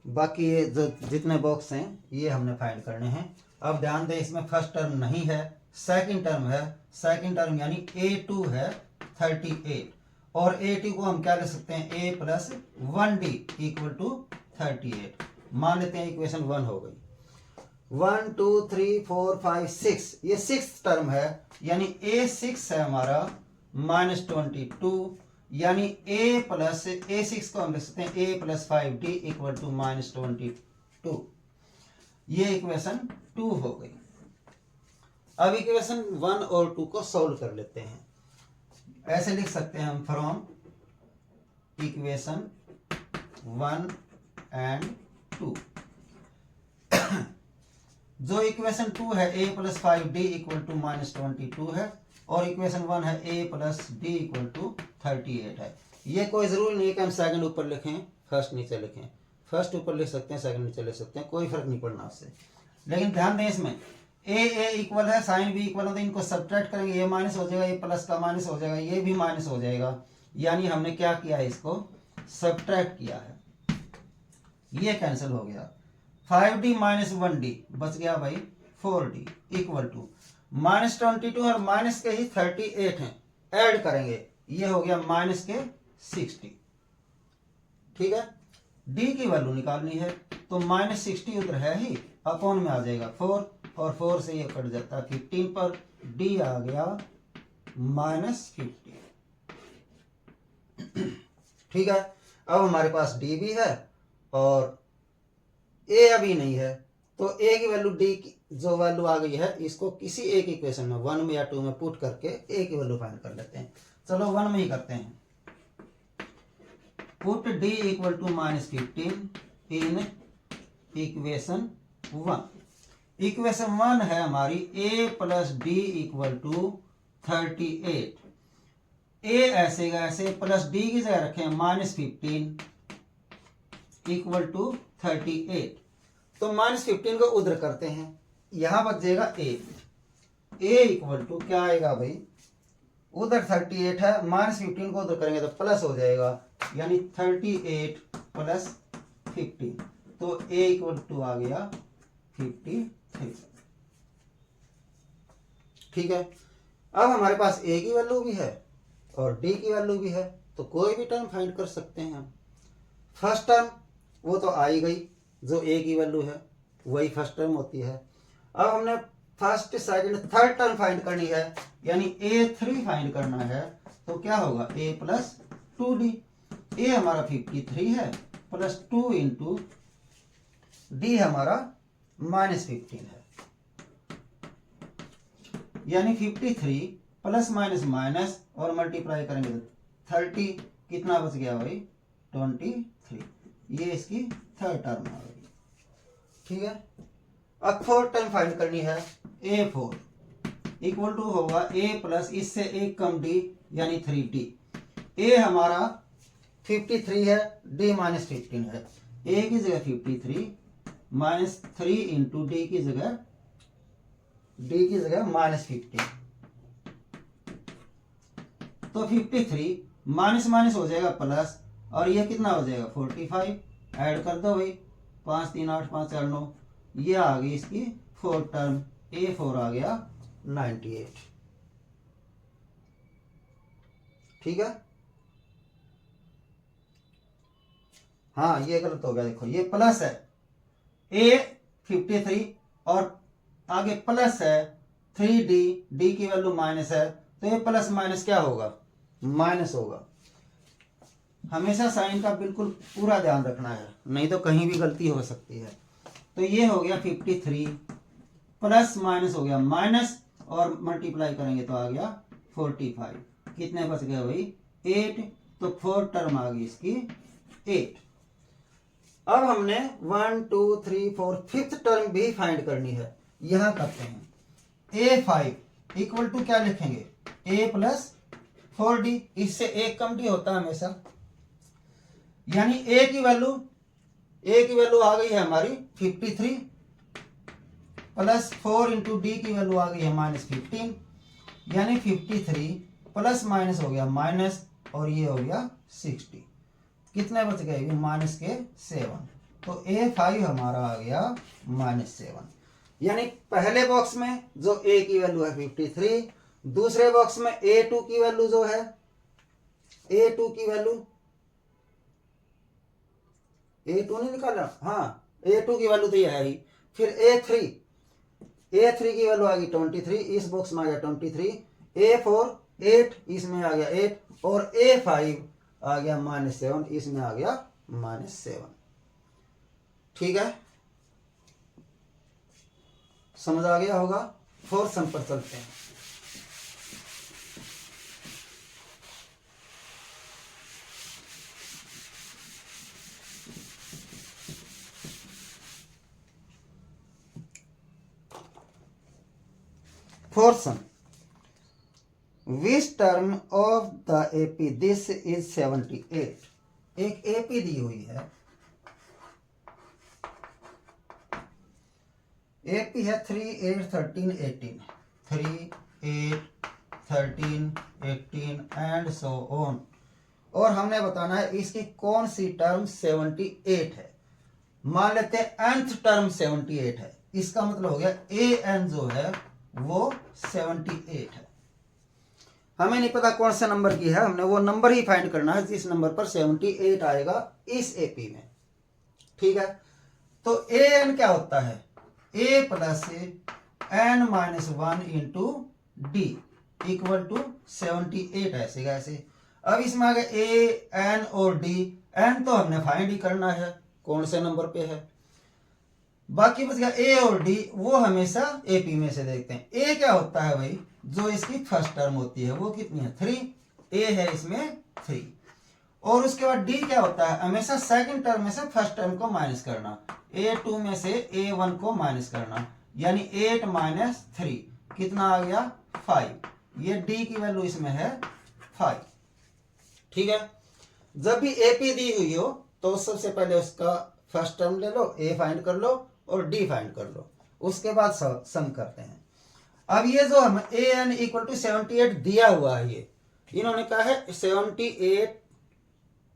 बाकी ये जो जितने बॉक्स हैं ये हमने फाइंड करने हैं। अब ध्यान दें, इसमें फर्स्ट टर्म नहीं है, सेकंड टर्म है। सेकंड टर्म यानी A2 है 38, और A2 को हम क्या ले सकते हैं A plus 1D equal to 38। मान लेते हैं इक्वेशन 1 हो गई। 1 2 3 4 5 6, ये 6th टर्म है, यानी A6 है हमारा -22, यानी A6 को हम लिख सकते हैं A plus 5D equal to -22। ये इक्वेशन 2 हो गई। अब इक्वेशन 1 और 2 को सॉल्व कर लेते हैं। ऐसे लिख सकते हैं हम, फ्रॉम इक्वेशन 1 एंड 2। जो इक्वेशन 2 है A plus 5D equal to -22 है, और इक्वेशन 1 है A plus D equal to 38 है। ये कोई जरूरी नहीं है कि हम सेकंड ऊपर लिखें फर्स्ट नीचे लिखें। फर्स्ट ऊपर लिख सकते हैं, सेकंड नीचे लिख सकते हैं, कोई फर्क नहीं पड़ना उससे। लेकिन ध्यान दें, इसमें A इक्वल है, साइन B इक्वल है, तो इनको सब्ट्रैक्ट करेंगे, ये माइनस हो जाएगा, ये प्लस का माइनस हो जाएगा, ये भी माइनस हो जाएगा, यानी हमने क्या किया है इसको सब्ट्रैक्ट किया है, ये कैंसिल हो गया। 5D माइनस 1D बच गया भाई 4D इक्वल टू -22 और माइनस के ही 38 हैं, ऐड करेंगे, ये हो गया माइनस के 60। ठीक है, D की वैल्यू निकालनी है तो -60 उधर है ही, अपॉन में आ जाएगा 4, और 4 से ये कट जाता है 15 पर, D आ गया -50। ठीक है, अब हमारे पास D भी है और A अभी नहीं है, तो A की वैल्यू D की जो वैल्यू आ गई है, इसको किसी एक इक्वेशन में 1 में या 2 में पुट करके A की वैल्यू फाइंड कर लेते हैं। चलो 1 में ही करते हैं। Put D equal to -15 in equation 1। Equation 1 है हमारी A plus D equal to 38। A ऐसे ऐसे प्लस D की जगह रखें -15 इक्वल टू 38। तो -15 को उधर करते हैं, यहां बच जाएगा a इक्वल टू क्या आएगा भाई, उधर 38 है, -15 को उधर करेंगे तो प्लस हो जाएगा, यानी 38 प्लस 15, तो a इक्वल टू आ गया 53। ठीक है, अब हमारे पास a की वैल्यू भी है और d की वैल्यू भी है, तो कोई भी टर्म फाइंड कर सकते हैं हम। फर्स्ट टर्म वो तो आ ही गई, जो a की वैल्यू है वही फर्स्ट टर्म होती है। अब हमने first second third term find करनी है, यानी a3 फाइंड करना है, तो क्या होगा a प्लस 2d, a हमारा 53 है प्लस 2 इंटू d हमारा -15 है, यानी 53 प्लस माइनस माइनस और मल्टीप्लाई करेंगे तो 30, कितना बच गया भाई 23, ये इसकी थर्ड टर्म आ गई। ठीक है, अब फोर्थ टर्म फाइंड करनी है, a4 इक्वल टू होगा a प्लस इससे एक कम d यानी 3d, a हमारा 53 है, d -15 है, a की जगह 53 -3 इंटू d की जगह -15, तो 53 माइनस माइनस हो जाएगा प्लस, और ये कितना हो जाएगा 45, ऐड कर दो भाई, 5 3 8 5 4 9, ये आ गई इसकी फोर्थ टर्म, a4 आ गया 98। ठीक है, हाँ ये गलत हो गया, देखो ये प्लस है, a 53 और आगे प्लस है 3d, d की वैल्यू माइनस है, तो ये प्लस माइनस क्या होगा, माइनस होगा। हमेशा साइन का बिल्कुल पूरा ध्यान रखना है, नहीं तो कहीं भी गलती हो सकती है। तो ये हो गया 53 प्लस माइनस हो गया माइनस, और मल्टीप्लाई करेंगे तो आ गया 45, कितने बच गए भाई 8, तो फोर्थ टर्म आ गई इसकी 8। अब हमने 1 2 3 4 फिफ्थ टर्म भी फाइंड करनी है, यहां करते हैं। a5 इक्वल टू क्या लिखेंगे, a प्लस 4d, इससे एक कम d होता है हमेशा, यानी a की वैल्यू आ गई है हमारी 53 प्लस 4 इंटू डी की वैल्यू आ गई है -15, यानी 53 प्लस माइनस हो गया माइनस, और ये हो गया 60, कितने बच गए माइनस के 7, तो a5 हमारा आ गया -7। यानी पहले बॉक्स में जो a की वैल्यू है 53, दूसरे बॉक्स में a2 की वैल्यू जो है, a2 की वैल्यू a2 नहीं निकाला, हाँ a2 की वैल्यू तो ये है ही, फिर a3 की वैल्यू आ गई 23, इस बॉक्स में आ गया 23, a4 8, इसमें आ गया 8, और a5 आ गया -7, इसमें आ गया -7। ठीक है, समझ आ गया होगा। फोर्थ सम पर चलते हैं। Fourth some, which term of the AP this is 78, एक AP दी हुई है, AP है 3 8 13 18, 3 8 13 18 एंड सो ऑन, और हमने बताना है इसकी कौन सी टर्म 78 है। मान लेते हैं nth टर्म 78 है, इसका मतलब हो गया an जो है वो 78 है। हमें नहीं पता कौन सा नंबर की है, हमने वो नंबर ही फाइंड करना है जिस नंबर पर 78 आएगा इस AP में। ठीक है, तो an क्या होता है, a plus n-1 into D equal to 78, ऐसे ऐसे। अब इसमें आ गया a n और d, n तो हमने फाइंड ही करना है कौन से नंबर पे है, बाकी बच गया a और d, वो हमेशा AP में से देखते हैं। a क्या होता है भाई, जो इसकी फर्स्ट टर्म होती है वो कितनी है 3, a है इसमें 3, और उसके बाद d क्या होता है, हमेशा सेकंड टर्म में से फर्स्ट टर्म को माइनस करना, a2 में से a1 को माइनस करना, यानी 8 माइनस 3 कितना आ गया 5, ये d की वैल्यू इसमें है 5। ठीक है, जब भी AP दी हुई हो तो सबसे पहले उसका फर्स्ट टर्म ले लो, a फाइंड कर लो, और डी फाइंड कर लो, उसके बाद सम करते हैं। अब ये जो हम ए एन इक्वल टू 78 दिया हुआ है, ये इन्होंने कहा है 78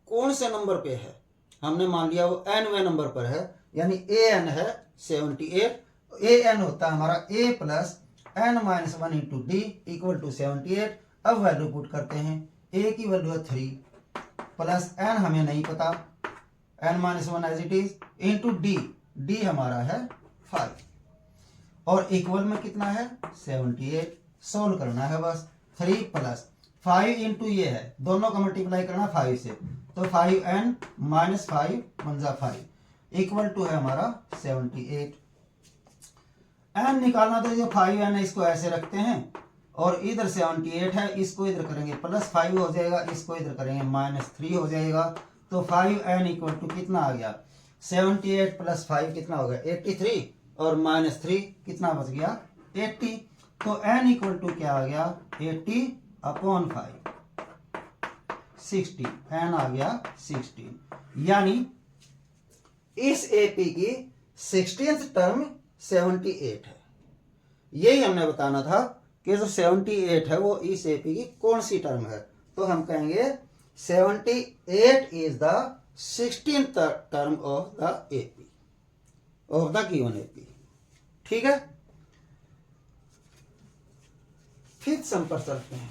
कौन से नंबर पे है, हमने मान लिया वो nवें नंबर पर है, यानी ए एन है 78, ए एन होता है हमारा A plus N minus 1 into D equal to 78। अब वैल्यू पुट करते हैं, ए की वैल्यू है 3 प्लस एन हमें नहीं पता, n minus 1 as it is into d, d हमारा है 5 और इक्वल में कितना है 78। सोल्व करना है बस, 3 प्लस 5 इंटू ये है, दोनों का मल्टीप्लाई करना 5 से, तो 5n माइनस 5 1 5 इक्वल टू है हमारा 78। n निकालना तो जो 5n है इसको ऐसे रखते हैं और इधर 78 है, इसको इधर करेंगे प्लस 5 हो जाएगा, इसको इधर करेंगे माइनस 3 हो जाएगा, तो 5n इक्वल टू कितना आ गया 78 प्लस 5 कितना हो गया 83 और माइनस 3 कितना बच गया 80। तो n इक्वल टू क्या आ गया 80 अपॉन 5 60, n आ गया 16, यानी इस एपी की 16th टर्म 78 है। यही हमने बताना था कि जो 78 है वो इस एपी की कौन सी टर्म है, तो हम कहेंगे 78 is the 16th term of the AP, of the given AP. ठीक है, फिफ्थ सम पर चलते हैं।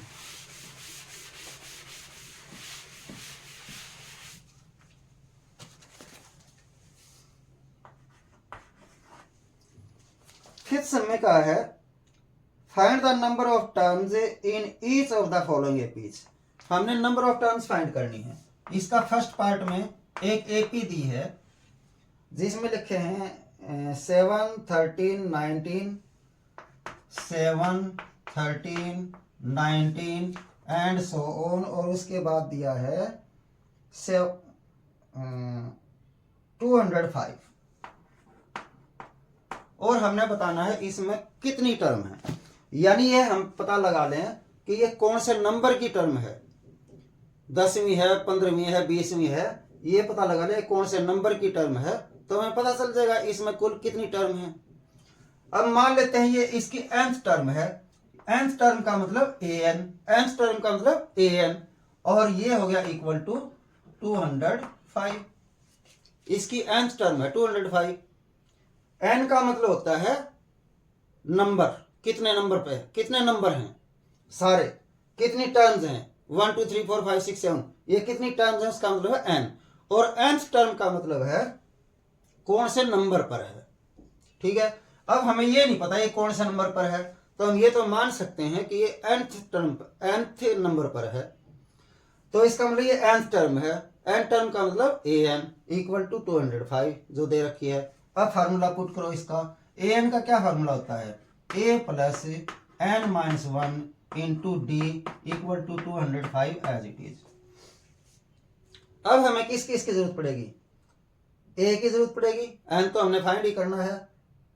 फिफ्थ सम में कहा है find the number of terms in each of the following APs. हमने नंबर ऑफ टर्म्स फाइंड करनी है। इसका फर्स्ट पार्ट में एक एपी दी है जिसमें लिखे हैं 7 13 19 7 13 19 एंड सो ऑन, और उसके बाद दिया है 205 और हमने बताना है इसमें कितनी टर्म है, यानी ये हम पता लगा लें कि ये कौन से नंबर की टर्म है, 10वीं है 15वीं है 20वीं है, ये पता लगा लें कौन से नंबर की टर्म है, तो हमें पता चल जाएगा इसमें कुल कितनी टर्म है। अब मान लेते हैं ये इसकी nth टर्म है, nth टर्म का मतलब an, nth टर्म का मतलब an, और ये हो गया इक्वल टू 205, इसकी nth टर्म है 205। n का मतलब होता है नंबर, कितने नंबर पे कितने नंबर हैं सारे, कितनी टर्म्स हैं 1 2 3 4 5 6 7, ये कितनी टर्म्स हैं उसका मतलब है n, और nth टर्म का मतलब है कौन से नंबर पर है। ठीक है, अब हमें ये नहीं पता ये कौन से नंबर पर है, तो हम ये तो मान सकते हैं कि ये nth टर्म nth नंबर पर है, तो इसका मतलब ये nth टर्म है, n टर्म का मतलब an इक्वल टू 205 जो दे रखी है। अब फार्मूला पुट करो इसका, an का क्या फार्मूला होता है a plus n minus 1 into D equal to 205 as it is. अब हमें किसकी इसकी जरूरत पड़ेगी, a की जरूरत पड़ेगी, n तो हमने फाइंड ही करना है,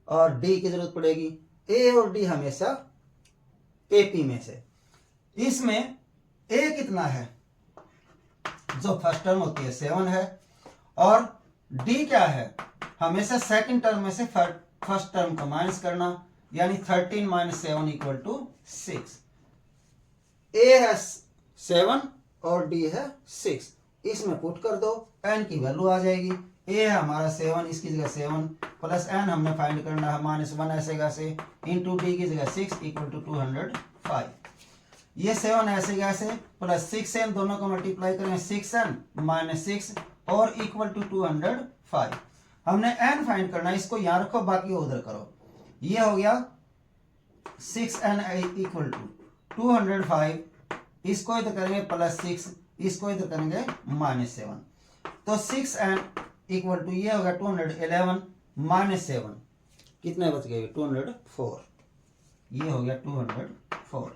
और d की जरूरत पड़ेगी। a और d हमेशा AP में से, इसमें a कितना है जो फर्स्ट टर्म होती है 7 है, और d क्या है हमेशा सेकंड टर्म में से फर्स्ट टर्म का माइनस करना, यानी 13 माइनस 7 इक्वल टू 6। a है 7 और d है 6, इसमें पुट कर दो, n की वैल्यू आ जाएगी। a है हमारा 7, इसकी जगह 7 प्लस n हमने फाइंड करना है माइनस 1 ऐसे कैसे इंटू डी की जगह 6 इक्वल टू 205। ये 7 ऐसे कैसे प्लस 6n, दोनों को मल्टीप्लाई करें 6n माइनस 6 और इक्वल टू 205। हमने n फाइंड करना है, इसको यहां रखो बाकी उधर करो। ये हो गया 6n इक्वल टू 205, इसको इधर करेंगे प्लस 6, इसको इधर करेंगे माइनस 7, तो 6n इक्वल टू ये होगा 211 माइनस 7 कितने बच गए 204, ये हो गया 204।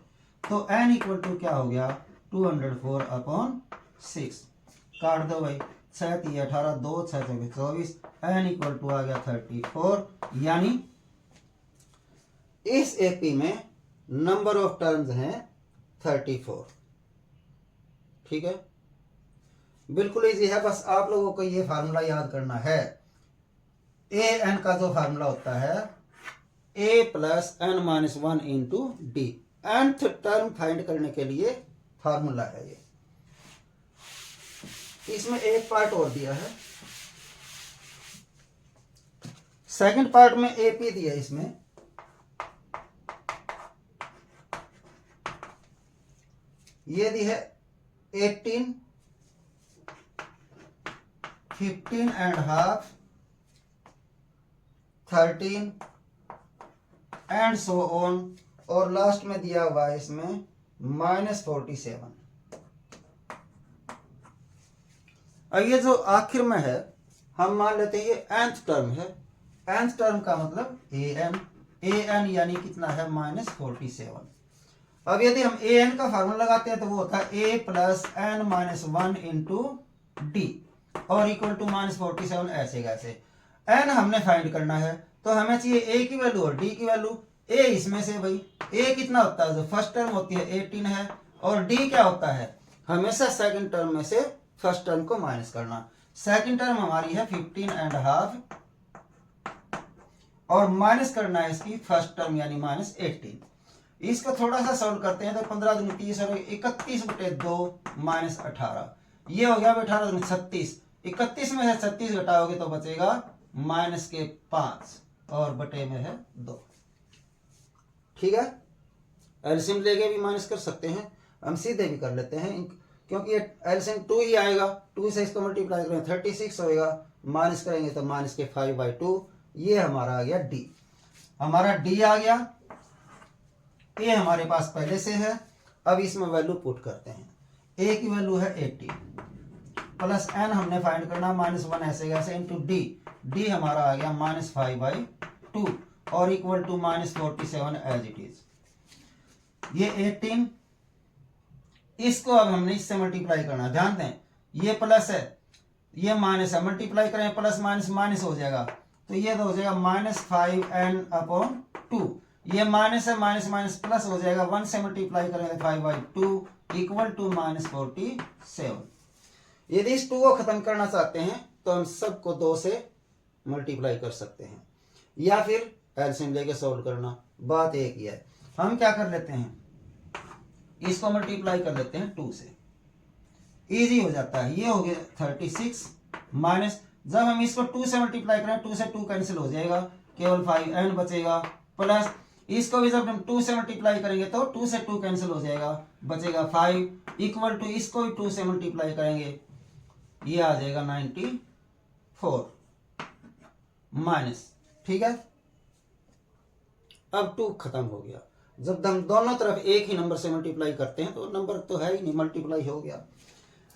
तो n इक्वल टू क्या हो गया 204 अपॉन 6, काट दो भाई, 6 3 18 2 6 24, n इक्वल टू आ गया 34, यानी इस एपी में नंबर ऑफ टर्म्स हैं 34। ठीक है, बिल्कुल इजी है, बस आप लोगों को ये फार्मूला याद करना है। ए एन का जो फार्मूला होता है A plus N minus one into D, nth term find करने के लिए फार्मूला है ये। इसमें एक पार्ट और दिया है, सेकंड पार्ट में एपी दिया है। इसमें ये दी है 18, 15.5, 13 एंड सो ऑन, और लास्ट में दिया हुआ है इसमें -47। अब ये जो आखिर में है हम मान लेते हैं ये nth टर्म है। nth टर्म का मतलब an यानी कितना है -47। अब यदि हम an का फार्मूला लगाते हैं तो वो होता है a plus N minus one into d और इक्वल टू -47 ऐसे कैसे। n हमने फाइंड करना है तो हमें चाहिए a की वैल्यू और d की वैल्यू। a इसमें से भाई a कितना होता है, जो फर्स्ट टर्म होती है 18 है, और d क्या होता है, हमेशा सेकंड टर्म में से फर्स्ट टर्म को माइनस करना। सेकंड टर्म हमारी है 15.5 और माइनस करना है इसकी फर्स्ट टर्म यानी -18। इसको थोड़ा सा सॉल्व करते हैं तो 15 दूनी 30 और 31/2 -18, ये हो गया 18 दूनी 36। 31 में से 36 घटाओगे तो बचेगा -5 और बटे में है 2। ठीक है, एलसीएम लेके भी माइनस कर सकते हैं, हम सीधे भी कर लेते हैं क्योंकि ये एलसीएम 2 ही आएगा। 2 से इसको मल्टीप्लाई करेंगे 36 होएगा, माइनस करेंगे तो -5/2। ये हमारा आ गया डी। हमारा डी आ गया, ए हमारे पास पहले से है। अब इसमें वैल्यू पुट करते हैं। ए की वैल्यू है 80 प्लस एन हमने फाइंड करना -1 ऐसे कैसे इंटू डी, डी हमारा आ गया -5/2 और equal to -47 as it is. ये 18, इसको अब हमने इससे मल्टीप्लाई करना। ध्यान दें ये प्लस है ये माइनस है, मल्टीप्लाई करें प्लस माइनस माइनस हो जाएगा, तो ये तो हो जाएगा -5n/2। ये माइनस है, माइनस माइनस प्लस हो जाएगा, 1 से मल्टीप्लाई करेंगे 5/2 इक्वल टू -47। यदि इस 2 को खत्म करना चाहते हैं तो हम सबको 2 से मल्टीप्लाई कर सकते हैं या फिर एलसीएम लेके सॉल्व करना, बात एक ही है। हम क्या कर लेते हैं, इसको मल्टीप्लाई कर लेते हैं 2 से, इजी हो जाता है। ये हो गया 36 माइनस, जब हम इसको 2 से मल्टीप्लाई करें 2 से 2 कैंसिल हो जाएगा, केवल 5n बचेगा, प्लस इसको भी जब हम 2 से मल्टीप्लाई करेंगे तो 2 से 2 कैंसिल हो जाएगा, बचेगा 5 इक्वल टू इसको भी 2 से मल्टीप्लाई करेंगे, ये आ जाएगा 94 माइनस। ठीक है, अब 2 खत्म हो गया। जब हम दोनों तरफ एक ही नंबर से मल्टीप्लाई करते हैं तो नंबर तो है ही नहीं, मल्टीप्लाई हो गया।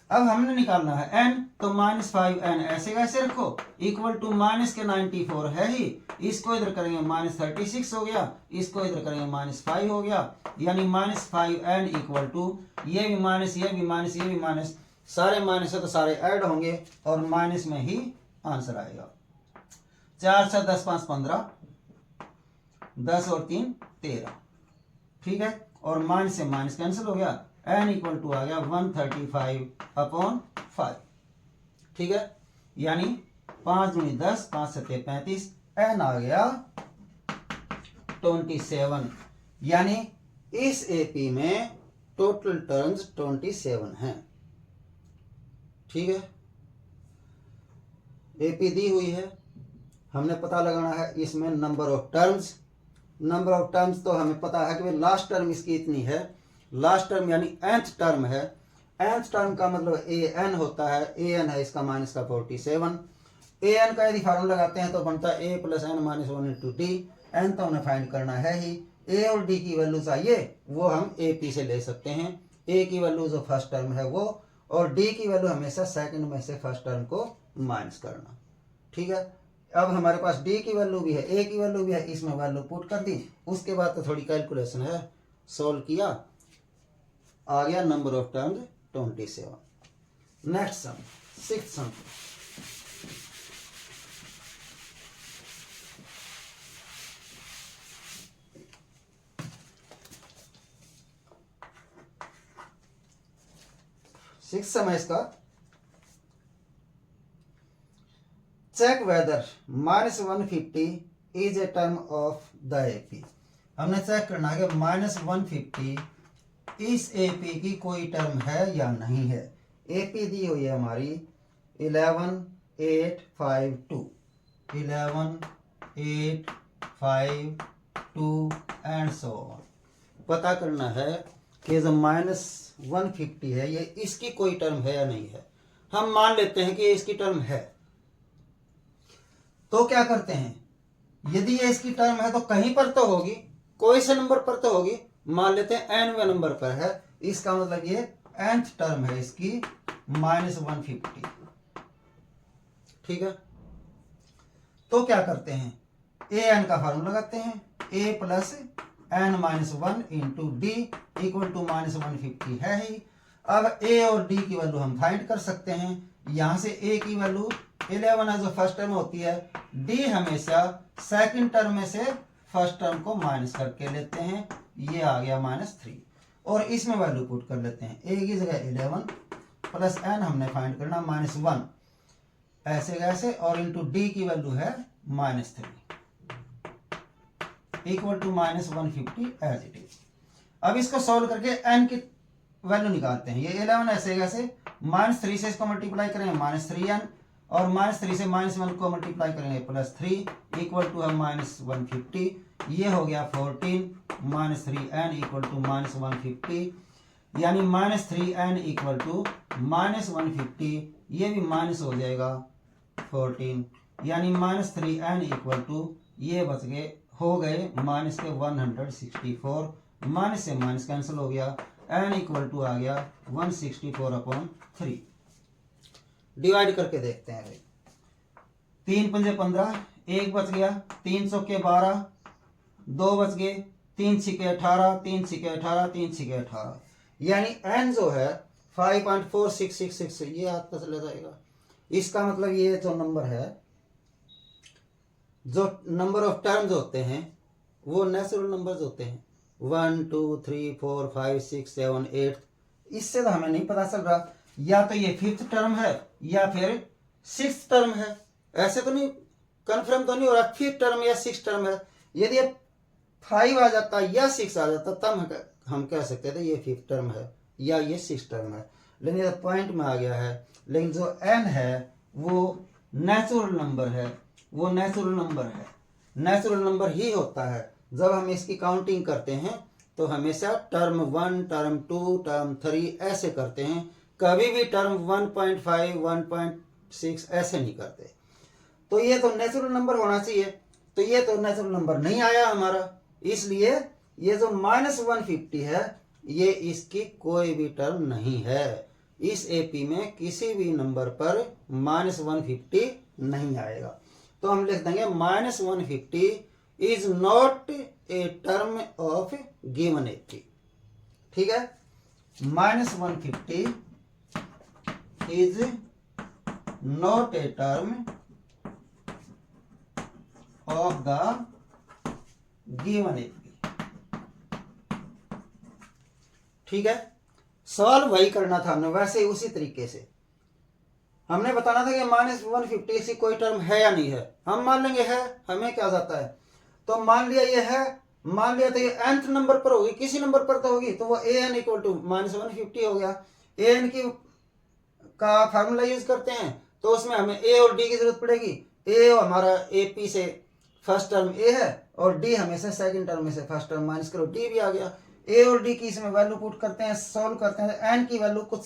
अब हमने निकालना है n, तो -5n ऐसे कैसे रखो इक्वल टू माइनस के 94 है ही, इसको इधर करेंगे -36 हो गया, इसको इधर करेंगे -5 हो गया, यानी -5n इक्वल टू ये भी माइनस ये भी माइनस ये भी माइनस, सारे माइनस है तो सारे ऐड होंगे और माइनस में ही आंसर आएगा। 4 6 10 5 15, 10 और 3 13। ठीक है, और माइनस से माइनस कैंसिल हो गया, n इक्वल टू आ गया 135/5। ठीक है, यानी 5 दूनी 10, 5 सत्ते 35, n आ गया 27। यानी इस एपी में टोटल टर्म्स 27 हैं। ठीक है, एपी दी हुई है, हमने पता लगाना है इसमें number of terms. Number of terms तो हमें पता है कि लास्ट टर्म इसकी इतनी है, लास्ट टर्म यानी nth टर्म है। nth टर्म का मतलब an होता है, an है इसका माइनस का 47। an का यदि फार्मूला लगाते हैं तो बनता है a plus N minus 1 into d. n तो हमें फाइंड करना है ही, a और d की वैल्यू चाहिए वो हम AP से ले सकते हैं। a की वैल्यू जो फर्स्ट टर्म है वो, और d की वैल्यू हमेशा सेकंड में से फर्स्ट टर्म को माइनस करना। ठीक है, अब हमारे पास d की वैल्यू भी है, a की वैल्यू भी है, इसमें वैल्यू पुट कर दी, उसके बाद तो थोड़ी कैलकुलेशन है, सोल्व किया, आ गया number of terms 27। Next sum, sixth sum. Sixth sum है इसका, check whether -150 is a term of the AP. हमने चेक करना है कि -150 इस एपी की कोई टर्म है या नहीं है। एपी दी हुई है हमारी 11852 11852 एंड सो ऑन। पता करना है कि जो -150 है ये इसकी कोई टर्म है या नहीं है। हम मान लेते हैं कि ये इसकी टर्म है, तो क्या करते हैं, यदि ये इसकी टर्म है तो कहीं पर तो होगी, कोई से नंबर पर तो होगी। मान लेते हैं nवें नंबर पर है, इसका मतलब ये nth टर्म है इसकी -150। ठीक है, तो क्या करते हैं, an का फार्मूला लगाते हैं, a plus n-1 into D equal to -150 है ही। अब a और d की वैल्यू हम फाइंड कर सकते हैं। यहां से a की वैल्यू 11 है जो फर्स्ट टर्म होती है, d हमेशा सेकंड टर्म में से फर्स्ट टर्म को माइनस करके लेते हैं, ये आ गया -3 और इसमें वैल्यू पुट कर लेते हैं। a की जगह 11 प्लस n हमने फाइंड करना -1 ऐसे कैसे, और इंटू डी की वैल्यू है -3 equal to -150 as it is. अब इसको सॉल्व करके n की वैल्यू निकालते हैं। ये 11 ऐसे कैसे, -3 से इसको मल्टीप्लाई करेंगे -3n और -3 से -1 को मल्टीप्लाई करेंगे +3 इक्वल टू है -150। ये हो गया 14 -3n इक्वल टू -150 यानी -3n इक्वल टू -150, ये भी माइनस हो जाएगा 14 यानी -3n इक्वल टू ये बच गए हो गए -164, माइनस से माइनस कैंसिल हो गया, n इक्वल टू आ गया 164/3। डिवाइड करके देखते हैं भाई, 3 पंजे 15, 1 बच गया, 3 चौके 12, 2 बच गए, 3 छिके 18, 3 छिके 18, 3 छिके 18 यानी n जो है 5.4666 ये आपका चला जाएगा। इसका मतलब ये जो नंबर है, जो नंबर ऑफ टर्म्स होते हैं वो नेचुरल नंबर्स होते हैं 1 2 3 4 5 6 7 8। इससे तो हमें नहीं पता चल रहा या तो ये 5th टर्म है या फिर 6th टर्म है, ऐसे तो नहीं कंफर्म तो नहीं हो रहा 5th टर्म या 6th टर्म है। यदि 5 आ जाता या 6 आ जाता तब हम कह सकते थे ये 5th टर्म है या ये 6th टर्म है, लेकिन ये पॉइंट में आ गया है। लेकिन जो n है वो नेचुरल नंबर है, वो नेचुरल नंबर है, नेचुरल नंबर ही होता है। जब हम इसकी काउंटिंग करते हैं तो हमेशा टर्म 1 टर्म 2 टर्म 3 ऐसे करते हैं, कभी भी टर्म 1.5 1.6 ऐसे नहीं करते। तो ये तो नेचुरल नंबर होना चाहिए, तो ये तो नेचुरल नंबर नहीं आया हमारा, इसलिए ये जो -150 है ये इसकी कोई भी टर्म नहीं है। इस एपी में किसी भी नंबर पर -150 नहीं आएगा, तो हम लिख देंगे -150 is not a term of given AP. ठीक है, -150 is not a term of the given AP. ठीक है, सवाल वही करना था हमने, वैसे ही उसी तरीके से हमने बताना था कि -150 की कोई टर्म है या नहीं है। हम मान लेंगे है, हमें क्या जाता है, तो मान लिया ये है, मान लिया तो ये nth नंबर पर होगी, किसी नंबर पर तो होगी, तो वो an इक्वल टू -150 हो गया। an की का फार्मूला यूज करते हैं तो उसमें हमें a और d की जरूरत पड़ेगी। a हमारा ap से फर्स्ट टर्म a है और d हमेशा सेकंड टर्म में से फर्स्ट टर्म माइनस करो, d भी आ गया। a और d की इसमें वैल्यू पुट करते हैं, सॉल्व करते हैं, n की वैल्यू कुछ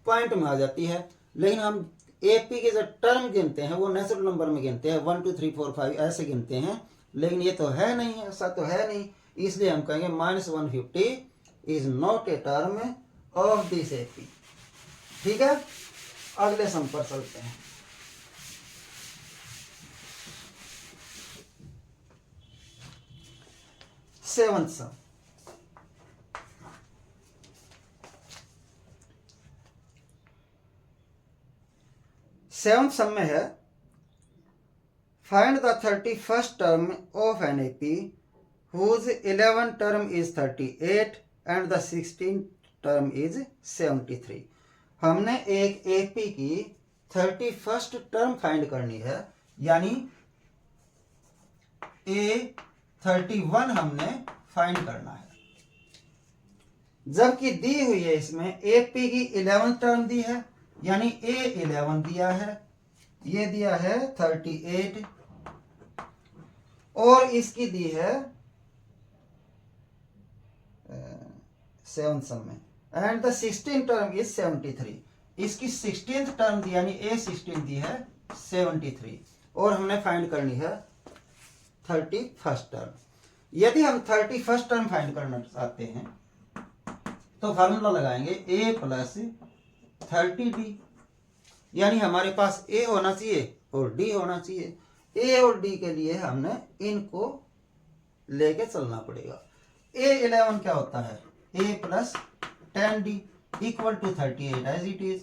पॉइंट में आ जाती है। लेकिन हम एपी के जो टर्म गिनते हैं वो नेचुरल नंबर में गिनते हैं, 1 2 3 4 5 ऐसे गिनते हैं, लेकिन ये तो है नहीं, ऐसा तो है नहीं, इसलिए हम कहेंगे -150 is not a term of this AP. ठीक है, अगले सम पर चलते हैं। सेवंथ सम, सेवंथ सम में है find the 31st term of an AP whose 11th term is 38 and the 16th term is 73। हमने एक एपी की 31st टर्म फाइंड करनी है यानी A31 हमने फाइंड करना है। जबकि दी हुई है इसमें AP की 11th टर्म दी है, यानी A11 दिया है, ये दिया है 38 और इसकी दी है 7 सम में, and the 16th term is 73। इसकी 16th टर्म दी यानी A16 दी है 73 और हमने फाइंड करनी है 31st टर्म। यदि हम 31st टर्म फाइंड करना चाहते हैं तो फार्मूला लगाएंगे A प्लस 30D, यानी हमारे पास A होना चाहिए और D होना चाहिए। A और D के लिए हमने इनको लेके चलना पड़ेगा। A11 क्या होता है? A plus 10D equal to 38 as it is,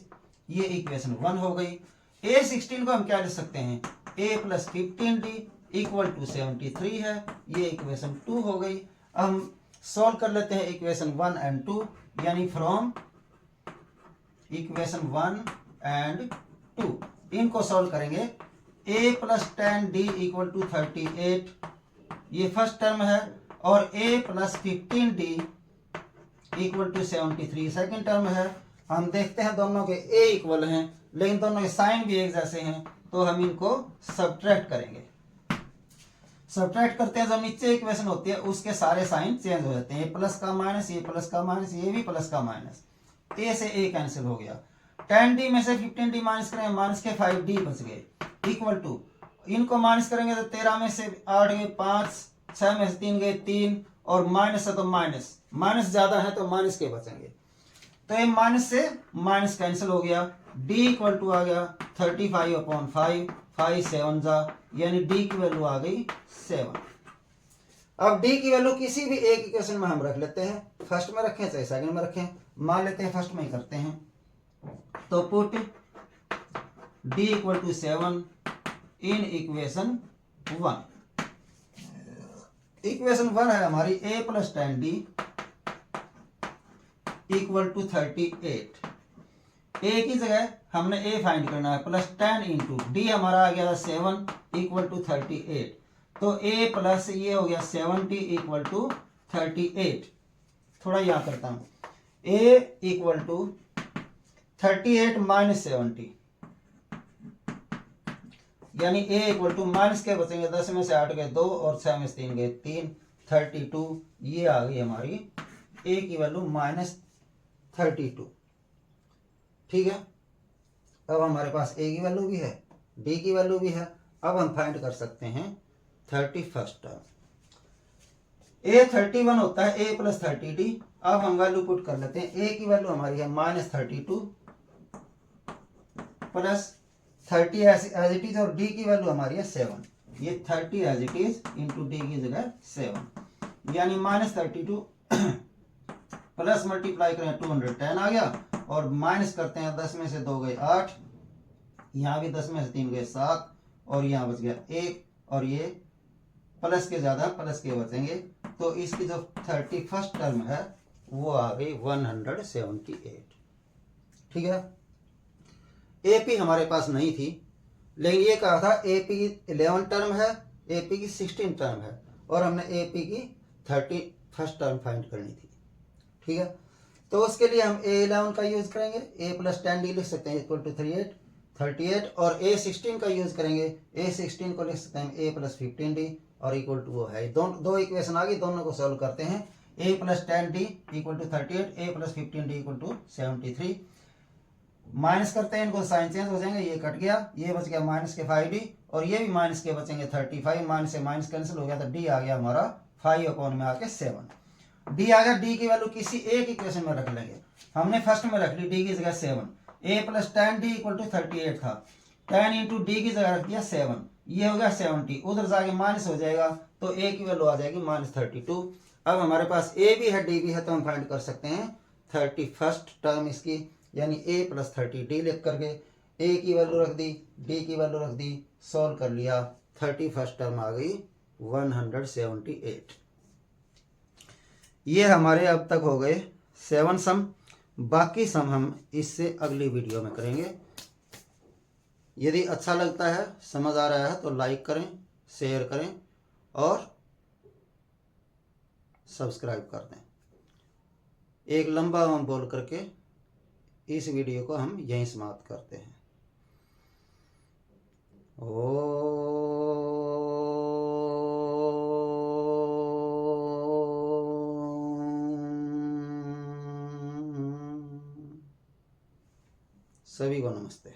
ये इक्वेशन 1 हो गई। A16 को हम क्या लिख सकते हैं? A plus 15D equal to 73 है, ये इक्वेशन 2 हो गई। अब हम सॉल्व कर लेते हैं इक्वेशन 1 एंड 2, यानी फ्रॉम इक्वेशन 1 एंड 2 इनको सॉल्व करेंगे। A plus 10D equal to 38 ये फर्स्ट टर्म है, और A plus 15D equal to 73 second term है। हम देखते हैं दोनों के A इक्वल हैं, लेकिन दोनों के साइन भी एक जैसे हैं, तो हम इनको सब्ट्रैक्ट करेंगे। सब्ट्रैक्ट करते हैं, जो नीचे इक्वेशन होती है उसके सारे साइन चेंज हो जाते हैं। A प्लस का माइनस, ये प्लस का माइनस, ये भी प्लस का माइनस, A से A कैंसिल हो गया। 10D में से 15D माइनस करेंगे, माइनस के 5D बच गए, इक्वल टू इनको माइनस करेंगे तो 13 में से 8 गए 5, 6 में से 3 गए 3, और माइनस है तो माइनस, माइनस ज्यादा है तो माइनस के बचेंगे, तो ये माइनस से माइनस कैंसिल हो गया। D इक्वल टू आ गया 35/5, 5 7 जा, यानी D की वैल्यू आ गई 7। अब D की वैल्यू किसी भी एक इक्वेशन में हम रख लेते हैं, फर्स्ट में रखें चाहे सेकंड में रखें, मान लेते हैं फर्स्ट में ही करते हैं। तो put D equal to 7 in equation 1। Equation 1 है हमारी A plus 10D equal to 38। A की जगह हमने A फाइंड करना है, प्लस 10 इंटू D हमारा आ गया था 7 इक्वल टू 38, तो A प्लस ये हो गया 70 इक्वल टू 38। थोड़ा यहाँ करता हूँ, A इक्वल टू 38 माइनस 70, यानी A इक्वल टू माइनस के बचेंगे, 10 में से 8 गए 2 और 6 में से 3 गए 3, 32। ये आ गई हमारी A की वैल्यू माइनस 32। ठीक है, अब हमारे पास A की वैल्यू भी है, D की वैल्यू भी है। अब हम फाइंड कर सकते हैं 31st टर्म। A 31 होता है A प्लस 30D। अब हम वैल्यू पुट कर लेते हैं। A की वैल्यू हमारी है minus 32 plus 30 as it is, और D की वैल्यू हमारी है 7, ये 30 as it is into D की जगह 7, यानी माइनस 32 प्लस मल्टीप्लाई करें 210 आ गया, और माइनस करते हैं 10 में से 2 गए 8, यहाँ भी 10 में से 3 गए 7, और यहाँ बच गया 1, और ये प्लस के ज्यादा प्लस के बचेंगे, तो इसकी जो 31st टर्म है वो आ गई 178। ठीक है, AP हमारे पास नहीं थी, लेकिन ये कहा था AP की 11 टर्म है, AP की 16 टर्म है, और हमने AP की 31st टर्म फाइंड करनी थी। ठीक है, तो उसके लिए हम A11 का यूज करेंगे, A प्लस 10D लिख सकते हैं इक्वल टू 38, और A16 का यूज करेंगे, A16 को लिख सकते हैं A प्लस 15D और इक्वल टू वो है। दो इक्वेशन आ गई, दोनों को सॉल्व करते हैं। A plus 10D equal to 38, A plus 15D equal to 73। Minus करते हैं, इनको साइन चेंज हो जाएंगे, ये कट गया, ये बच गया माइनस के 5D, और ये भी माइनस के बचेंगे 35, माइनस से माइनस कैंसिल हो गया, तो D आ गया हमारा 5 अपॉन में आके 7। D आ गया, D की वैल्यू किसी एक इक्वेशन में रख लेंगे। हमने फर्स्ट में रख ली D की जगह 7, A plus 10D equal to 38 था, 10 इंटू D की जगह रख दिया 7, ये हो गया 70, उधर जाके माइनस हो जाएगा, तो A की वैल्यू आ जाएगी माइनस 32। अब हमारे पास A भी है D भी है, तो हम फाइंड कर सकते हैं 31st टर्म इसकी, यानी A प्लस 30D लिख करके A की वैल्यू रख दी, D की वैल्यू रख दी, सॉल्व कर लिया, 31st टर्म आ गई 178। ये हमारे अब तक हो गए 7 सम, बाकी सम हम इससे अगली वीडियो में करेंगे। यदि अच्छा लगता है, समझ आ रहा है तो लाइक करें, शेयर करें और सब्सक्राइब कर दें। एक लंबा बोल करके इस वीडियो को हम यहीं समाप्त करते हैं। सभी को नमस्ते।